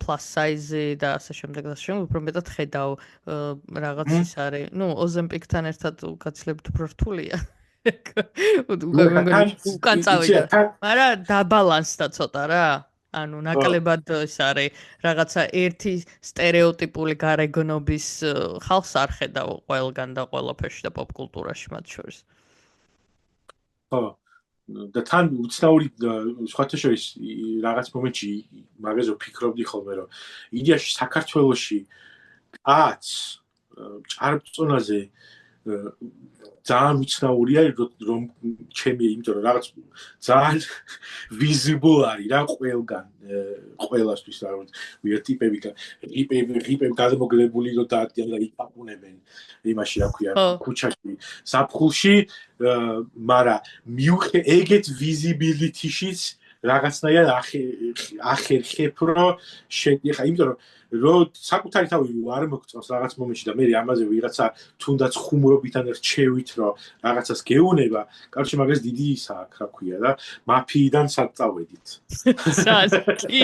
Speaker 2: plus size და ასე შემდეგ და შემდეგ უფრო მეტად ხედავ რაღაც ის არის. ნუ ოზემპიკთან ერთად გაცილებით უფრო რთულია. უკან წავიდა. მაგრამ დაბალანსდა ცოტა რა. ანუ ნაკლებად ის არის რაღაცა ერთი სტერეოტიპული გარეგნობის ხალხს არ ხედავ ყველგან და ყველაფერში და პოპ კულტურაში მათ შორის.
Speaker 3: ხო. და თან უცნაური სხვათა შორის რაღაც მომენტში მაგაზე ვფიქრობდი ხოლმე რომ იდეაში საქართველოში კაც ჭარბწონაზე ძალიან უცნაურია რომ ჩემი იმიტომ რომ რაღაც ძალიან visible არის რა ყველგან ყველასთვის რა ვიღა ტიპები გადამოგლებული რომ დაადიან და იპაპუნებენ იმაში რა ქვია ქუჩაში საფხულში მაგრამ მიუხედავად ეგეთ visibility-შიც რაღაცნაირად ახერხებ რომ ხა იმიტომ რომ საკუთარი თავი არ მოგწონს რაღაც მომენტში და მე ამაზე ვიღაცა თუნდაც ხუმრობიდან რჩევით რომ რაღაცას გეუნება, კარჩე მაგას დიდი ისაა, რა ქვია და მაფიიდან სად წავედით.
Speaker 2: საათი.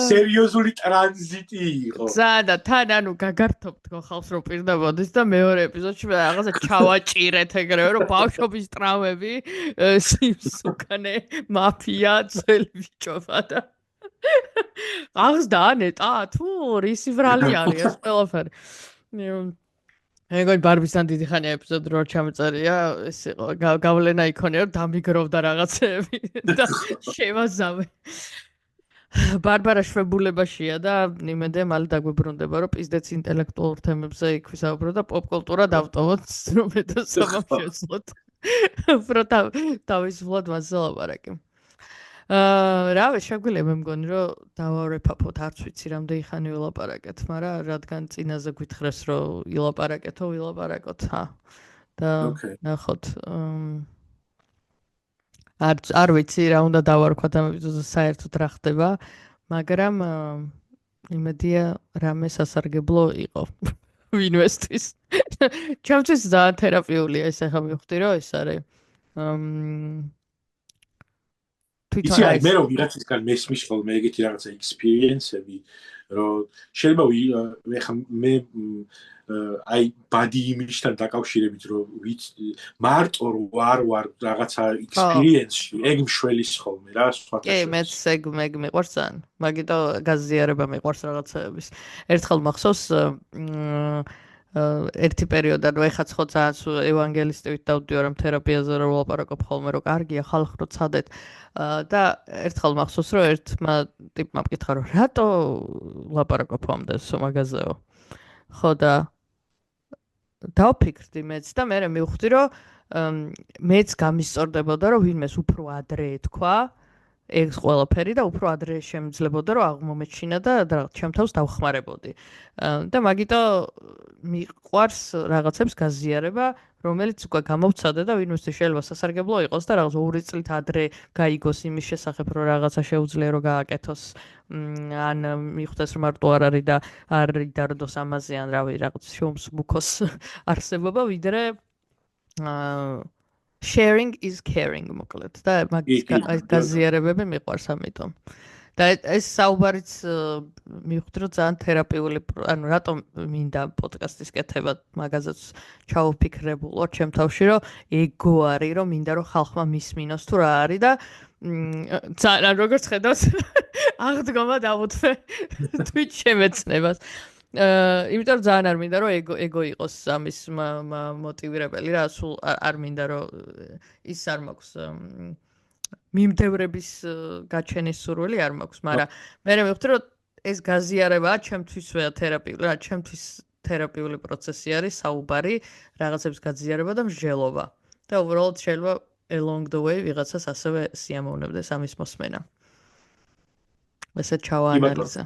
Speaker 3: სერიოზული ტრანზიტი იყო.
Speaker 2: ზადა თან ანუ გაგართობთ ხალხს რომ პირდაბოდეს და მეორე ეპიზოდში რაღაცა ჩავაჭირეთ ეგრევე რომ ბავშვობის ტრავმები სიმსუკანე მაფია ძველი ბიჭობა და აღსდა ანეტა თუ რისი ვრალი არის ეს ყველაფერი. ეგოი ბარბისთან დიდი ხანია ეპიზოდი რო ჩამეწერია ეს იყო გავლენა იქონია რომ დამიგროვდა რაღაცეები და შევაზავე. ბარბარა შვებულებაშია და იმედია მალე დაგვიბრუნდება რომ პიზდეც ინტელექტუალურ თემებზე იქვისაუბრო და პოპ კულტურა დავტოვოთ რომ მეტოსამამ შეძლოთ. უფრო თავისუფლად მასზე ლაპარაკი. რავი, შეგვიძლია მე მგონი რომ დავარეფაფოთ, არც ვიცი რამდენი ხანი ვილაპარაკეთ, მაგრამ რადგან წინაზე გითხრეს რომ ილაპარაკეთო, ვილაპარაკოთ, და ნახოთ. არ ვიცი რა უნდა დავარქვათ ამ ეპიზოდზე საერთოდ რა ხდება, მაგრამ იმედია რამე სასარგებლო იყო ვინვესტის. ჩემთვის ძალიან თერაპიულია ეს ახლა მივხვდი რომ ეს არის.
Speaker 3: იცი აი მე რომ ვიღაცისგან მესმის ხოლმე ეგეთი რაღაცა ექსპერიენსები რომ შეიძლება მე აი body image-თან დაკავშირებით რომ მარტო ვარ რაღაცა ექსპერიენსში ეგ მშველის ხოლმე რა სხვათა
Speaker 2: კი მეც ეგ მიყვარს ძალიან მაგიტო გაზიარება მიყვარს რაღაცეების ერთხელ მახსოვს ერთი პერიოდად რომ ეხაც ხო ძალიან ევანგელისტივით დავდივარ ამ თერაპიაზე რომ ვლაპარაკობ ხოლმე რომ კარგია ხალხ რო ცადეთ და ერთხელ მახსოვს რომ ერთმა ტიპმა მკითხა რომ რატო ვლაპარაკობ ამდენს მაგაზეო ხო და დავფიქრდი მეც და მე მივხვდი რომ მეც გამისწორდებოდა რომ ვინმეს უფრო ადრე ეთქვა ეს ყველაფერი და უფრო ადრე შემიძლებოდა რომ აღმომეჩინა და ჩემ თავს დავხმარებოდი და მაგიტო მიყვარს რაღაცებს გაზიარება რომელიც უკვე გამოვცადე და ვინმეს შეიძლება სასარგებლო იყოს და რაღაც 2 წლით ადრე გაიგოს იმის შესახებ რომ რაღაცა შეუძლია რომ გააკეთოს ან მიხვდეს რომ მარტო არ არის და არ იდარდოს ამაზე ან რავი რაღაც შოუმსმუქოს არსებობა ვიდრე sharing is caring მოკლედ და მაგის გაზიარებები მიყვარს ამიტომ და ეს საუბარიც მივხვდი რომ ძალიან თერაპიული, ანუ რატომ მინდა პოდკასტის კეთება, მაგაზეც ჩავუფიქრებულო ჩემ თავში, რომ ეგო არის, რომ მინდა რომ ხალხმა მისმინოს თუ რა არის და ძალიან როგორც ხედავს აღდგომა დავუთმე თვით შემეცნებას. იმიტომ რომ ძალიან არ მინდა რომ ეგო იყოს ამის მოტივირებელი რა, სულ არ მინდა რომ ის არ მაქვს მიმდევრების გაჩენის სურვილი არ მაქვს, მაგრამ მე მივხვდი რომ ეს გაზიარებაა ჩემთვისვე თერაპიული, რა ჩემთვის თერაპიული პროცესი არის, საუბარი, რაღაცების გაზიარება და მსჯელობა. და უბრალოდ შეიძლება along the way ვიღაცას ასევე სიამოვნებდეს ამის მოსმენა. ესე ჩავაანალიზა.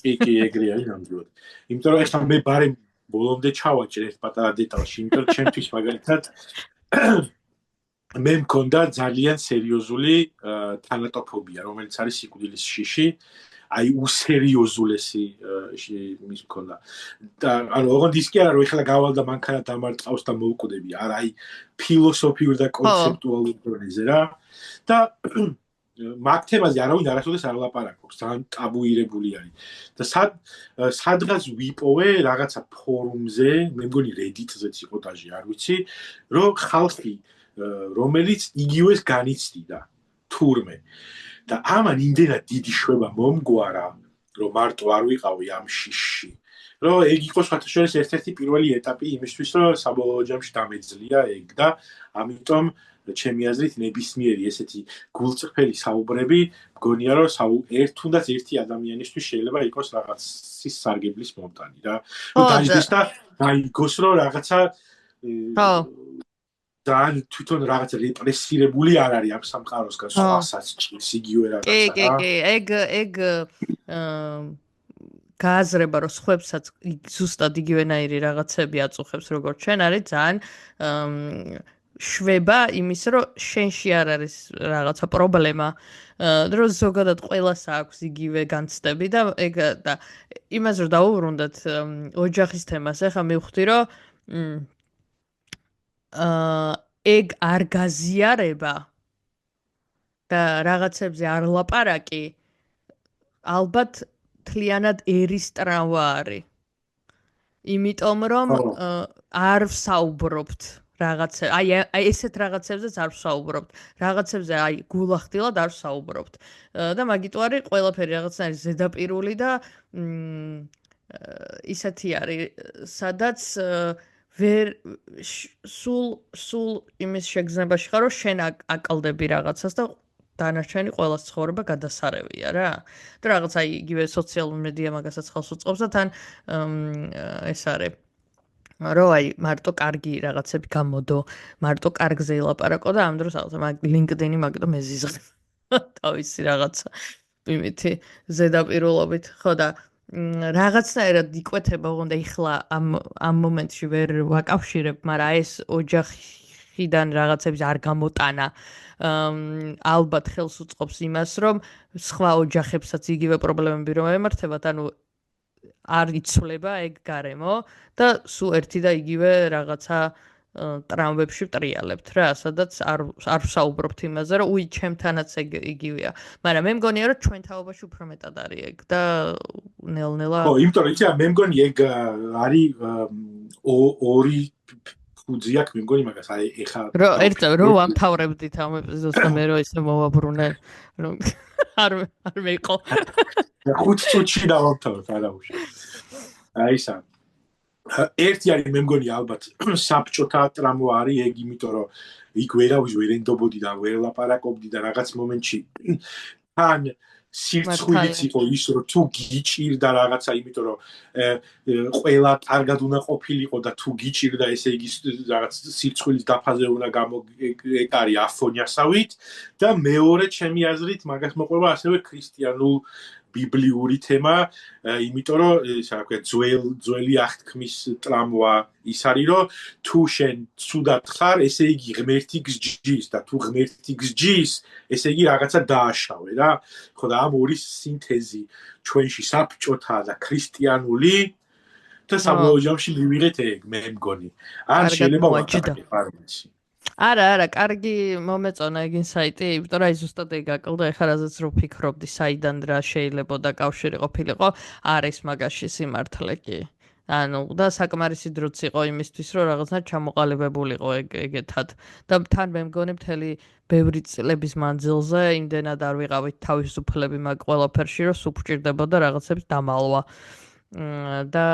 Speaker 3: კი ეგრე არის ნამდვილად. იმიტომ რომ ეხლა მე ბარემ ბოლომდე ჩავაჭრე ერთ პატარა დეტალში, იმიტომ რომ ჩემთვის მაგალითად მე მქონდა ძალიან სერიოზული თანატოფობია, რომელიც არის სიკვდილის შიში. აი უსერიოზულესი მის მქონდა. და ანუ ოღონდ ის კი არა რომ ეხლა გავალ და მანქანა დამარწყავს და მოვკვდები, არა აი ფილოსოფიურ და კონცეპტუალურ დონეზე რა. და მაგ თემაზე არავინ არასოდეს არ ლაპარაკობს, ძალიან ტაბუირებული არის. და სადღაც ვიპოვე რაღაცა ფორუმზე, მე მგონი Reddit-ზეც იყო დაჟე, არ ვიცი, რომ ხალხი რომელიც იგივეს განიცდიდა თურმე. და ამან იმდენად დიდი შვება მომგვარა, რომ მარტო არ ვიყავი ამ შიშში. რომ ეგ იყო სხვათა შორის ერთ-ერთი პირველი ეტაპი იმისთვის, რომ საბოლოო ჯამში დამეძლია ეგ და ამიტომ ჩემი აზრით ნებისმიერი ესეთი გულწრფელი საუბრები მგონია რომ თუნდაც ერთი ადამიანისთვის შეიძლება იყოს რაღაცის სარგებლის მომტანი რა. რომ დაიდეს და დაიგოს რომ რაღაცა ძალიან თვითონ რაღაცა რეპრესირებული არ არის ამ სამყაროსგან სხვასაც ჭირს იგივე რაღაცა.
Speaker 2: კი, ეგ გააზრება რომ სხვებსაც ზუსტად იგივენაირი რაღაცები აწუხებს როგორც ჩვენ არის ძალიან შვება იმის რომ შენში არ არის რაღაცა პრობლემა, რომ ზოგადად ყველას აქვს იგივე განცდები და ეგ და იმას რომ დავუბრუნდეთ ოჯახის თემას, ახლა მივხვდი რომ ეგ არ გაზიარება და რაღაცებზე არ ლაპარაკი ალბათ თლიანად ერის ტრავმა არის. იმიტომ რომ არ ვსაუბრობთ რაღაცა, აი ესეთ რაღაცებზეც არ ვსაუბრობთ. რაღაცებზე აი გულახდილად არ ვსაუბრობთ. და მაგიტო არის ყველაფერი რაღაცნაირი ზედაპირული და ისეთი არის, სადაც ვერ სულ იმის შეგრძნებაში ხარ, რომ შენ აკლდები რაღაცას და დანარჩენი ყველას ცხოვრება გადასარევია რა. და რაღაც აი იგივე სოციალური მედია მაგასაც ხალხს უწყობს და თან ეს არის რომ აი მარტო კარგი რაღაცები გამოდო, მარტო კარგზე ილაპარაკო და ამ დროს ალბათ მაგ LinkedIn-ი მაგიტო მეზიზღებს თავისი რაღაცა იმითი ზედაპირულობით, ხო და რაღაცნაირად იკვეთება, ოღონდ ეხლა ამ მომენტში ვერ ვაკავშირებ, მაგრამ ეს ოჯახიდან რაღაცების არ გამოტანა ალბათ ხელს უწყობს იმას, რომ სხვა ოჯახებსაც იგივე პრობლემები რომ ემართებათ, ანუ არ იცვლება ეგ გარემო და სულ ერთი და იგივე რაღაცა ტრამვებში ვტრიალებთ რა, სადაც არ ვსაუბრობთ იმაზე, რომ უი ჩემთანაც ეგ იგივეა. მაგრამ მე მგონია რომ ჩვენ თაობაში უფრო მეტად არის ეგ და ნელ-ნელა
Speaker 3: ხო, იმიტომ რომ იცი, მე მგონი ეგ არის ორი ფუძი აქვს, მე მგონი მაგას აი ეხა
Speaker 2: რო ვამთავრებდით ამ ეპიზოდს და მე რო ისე მოვაბრუნე რომ არ მეყო
Speaker 3: 5 წუთში დავამთავრებ არაუშავ. აი სა ერთი არის მე მგონი ალბათ საბჭოთა ტრამვა არის ეგ, იმიტომ რომ იქ ვერ ენდობოდი და ვერ ლაპარაკობდი და რაღაც მომენტში თან სირცხვილიც იყო ის რომ თუ გიჭირდა რაღაცა, იმიტომ რომ ყველა კარგად უნდა ყოფილიყო და თუ გიჭირდა ესე იგი რაღაც სირცხვილის დაფაზე უნდა გამოგეკარი აფონიასავით და მეორე ჩემი აზრით მაგას მოყვება ასევე ქრისტიანულ ბიბლიური თემა, იმიტომ რომ ისა რა ქვია ძველი აღთქმის ტრამვა ის არის რომ თუ შენ ცუდად ხარ, ესე იგი ღმერთი გსჯის და თუ ღმერთი გსჯის, ესე იგი რაღაცა დააშავე რა. ხო და ამ ორი სინთეზი ჩვენში საბჭოთა და ქრისტიანული და საბოლოო ჯამში მივიღეთ ეგ, მე მგონი. ან შეიძლება ვაკეთებ პარალელში.
Speaker 2: არა, კარგი მომეწონა ეგ ინსაიტი, იმიტომ რომ აი ზუსტად ეგ აკლდა, ეხლა რაზეც რო ფიქრობდი, საიდან რა შეიძლება და კავშირი ყოფილიყო, არის მაგაში სიმართლე კი. ანუ და საკმარისი დროც იყო იმისთვის, რომ რაღაცნაირად ჩამოყალიბებულიყო ეგეთად. და თან მე მგონი მთელი ბევრი წლების მანძილზე იმდენად არ ვიყავით თავისუფლები მაგ ყველაფერში, რომ სულ გვჭირდებოდა რაღაცებს დამალვა. და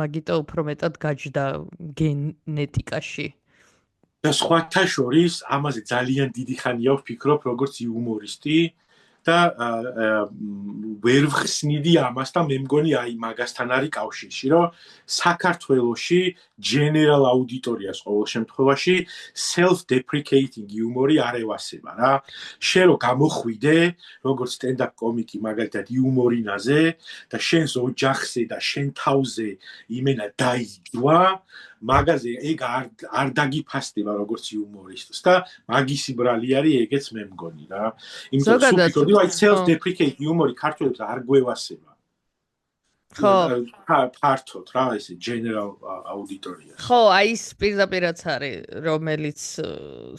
Speaker 2: მაგიტო უფრო მეტად გაჯდა გენეტიკაში.
Speaker 3: და სხვათა შორის ამაზე ძალიან დიდი ხანია ვფიქრობ როგორც იუმორისტი და ვერ ვხსნიდი ამას და მე მგონი აი მაგასთან არის კავშირში, რომ საქართველოში general auditorias ყოველ შემთხვევაში self-deprecating იუმორი არ ევასება რა. შენ რო გამოხვიდე, როგორც stand-up კომიკი მაგალითად იუმორინაზე და შენს ოჯახზე და შენ თავზე იმენა დაიჯვა, მაგაზე ეგ არ დაგიფასდება როგორც იუმორისტს და მაგისი ბრალი არის ეგეც მე მგონი რა. იმიტომ რომ სულ აი self-deprecate იუმორი ქართველებს არ გვევასება.
Speaker 2: ხო,
Speaker 3: ფართოდ რა ესე general auditorias.
Speaker 2: ხო, აი ის პირდაპირაც არის, რომელიც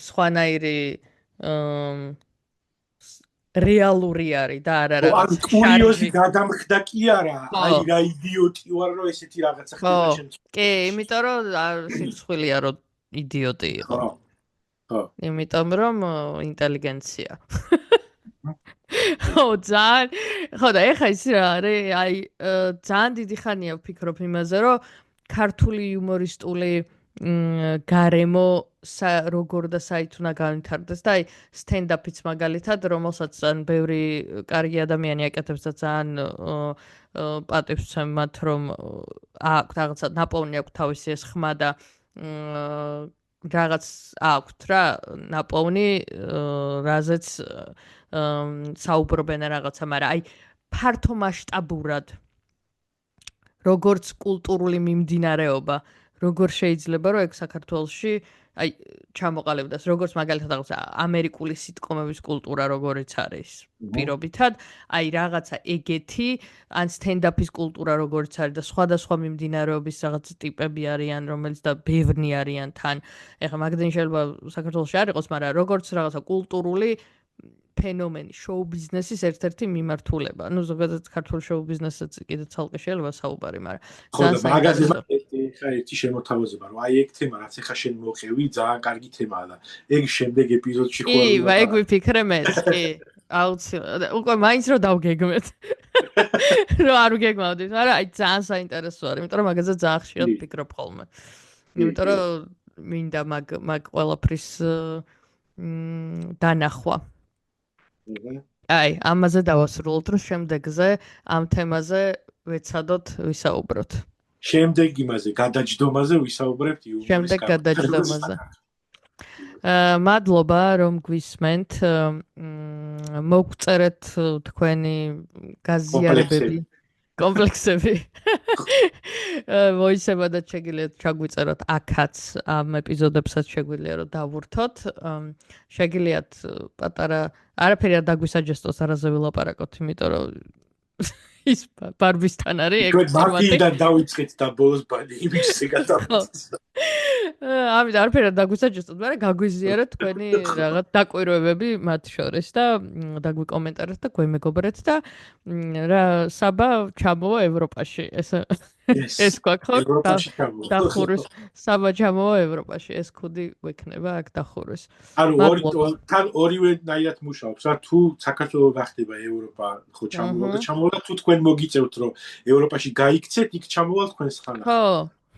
Speaker 2: სხვანაირი რეალური არის და არა
Speaker 3: რაღაც კურიოზი გადამხდა კი არა, აი რა იდიოტი ვარ რომ ესეთი რაღაცა ხდება ჩემს.
Speaker 2: კი, იმიტომ რომ სიცხვილია რომ იდიოტი იყო.
Speaker 3: ხო.
Speaker 2: იმიტომ რომ ინტელიგენცია. ხო, ძალიან. ხო და ეხლა ის რა არის, აი ძალიან დიდი ხანია ვფიქრობ იმაზე, რომ ქართული იუმორისტული გარემო როგორ და საით უნდა განვითარდეს და აი stand-up-იც მაგალითად, რომელსაც ან ბევრი კარგი ადამიანი აკეთებს და ძალიან პატივს ვცემ მათ, რომ აქვთ რაღაცა ნაპოვნი აქვთ თავისი ეს ხმა და რაღაც აქვთ რა ნაპოვნი, რაზეც საუბრობენ რაღაცა, მაგრამ აი ფართო მასშტაბურად როგორც კულტურული მიმდინარეობა, როგორ შეიძლება რომ ეგ საქართველოში აი ჩამოყალიბდეს, როგორც მაგალითად რაღაცა ამერიკული სიტკომების კულტურა როგორიც არის პირობითად, აი რაღაცა ეგეთი ან stand-up-ის კულტურა როგორიც არის და სხვადასხვა მიმდინარეობის რაღაც ტიპები არიან, რომელიც და ბევრნი არიან თან. ეხლა მაგდენ შეიძლება საქართველოში არ იყოს, მაგრამ როგორც რაღაცა კულტურული ფენომენი, შოუ-ბიზნესის ერთ-ერთი მიმართულება. ნუ ზოგადად ქართულ შოუ-ბიზნესსაც კიდე ცალკე შეიძლება საუბარი, მაგრამ
Speaker 3: ხო და მაგაზე ხა ერთი შემოთავაზება, რომ აი ეგ თემა, რაც ახლა შენ მოყევი, ძალიან კარგი თემაა და ეგ შემდეგ ეპიზოდში ხო
Speaker 2: კი, ეგ ვიფიქრე მეც, კი. აუცილებლად. უკვე მაინც რომ დავგეგმეთ. რომ არ ვგეგმავდით, მაგრამ აი ძალიან საინტერესო არის, იმიტომ რომ მაგაზე ძალიან ხშირად ვფიქრობ ხოლმე. იმიტომ რომ მინდა მაგ ყველაფრის დანახვა. აი, ამაზე დავასრულოთ, რომ შემდეგზე ამ თემაზე ვეცადოთ ვისაუბროთ.
Speaker 3: შემდეგ იმაზე, გადაჯდომაზე ვისაუბრებთ იუმორის.
Speaker 2: შემდეგ გადაჯდომაზე. მადლობა, რომ გვისმენთ. მოგწერეთ თქვენი გაზიარებები, კომპლექსები. მოიცემადაც შეგიძლიათ ჩაგვიწეროთ აქაც ამ ეპიზოდებსაც შეგვიძლია რომ დავურთოთ. შეგიძლიათ პატარა არაფერი არ დაგვისაჯესტოს არაზე ვილაპარაკოთ, იმიტომ რომ ის ბარბისთან არის ეგ ფორმატი.
Speaker 3: მაგიდან დავიწყეთ და ბოლოს იმისზე გადავიდეთ.
Speaker 2: ამით არაფერი არ დაგვისაჯესტოთ, მაგრამ გაგვიზიარეთ თქვენი რაღაც დაკვირვებები მათ შორის და დაგვიკომენტარეთ და გვემეგობრეთ და რა საბა ჩამოვა ევროპაში. ეს გვაქვს დახურვის საბა ჩამოვა ევროპაში. ეს ქუდი გვექნება აქ დახურვის.
Speaker 3: ანუ თან ორივე ნაირად მუშაობს. რა თუ საქართველოს გახდება ევროპა, ხო ჩამოვა და ჩამოვა თუ თქვენ მოგიწევთ რომ ევროპაში გაიქცეთ, იქ ჩამოვალ თქვენს ხანას.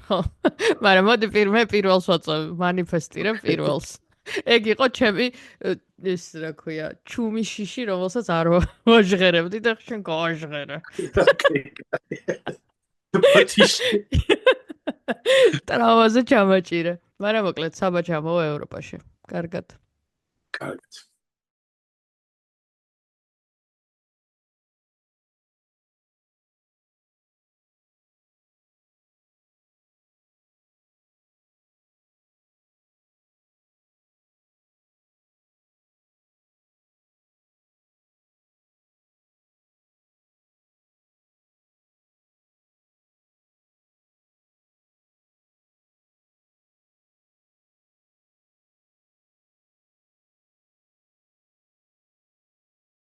Speaker 2: ხო. მაგრამ მოდი პირველს ვაწევ, მანიფესტირებ პირველს. ეგ იყო ჩემი ის რა ქვია, ჩუმი შიში, რომელსაც არ ვაჟღერებდი და შენ გავაჟღერე. ტრავმაზე ჩამაჭირე. მაგრამ მოკლედ საბა ჩამოვა ევროპაში. კარგად.
Speaker 3: კარგად.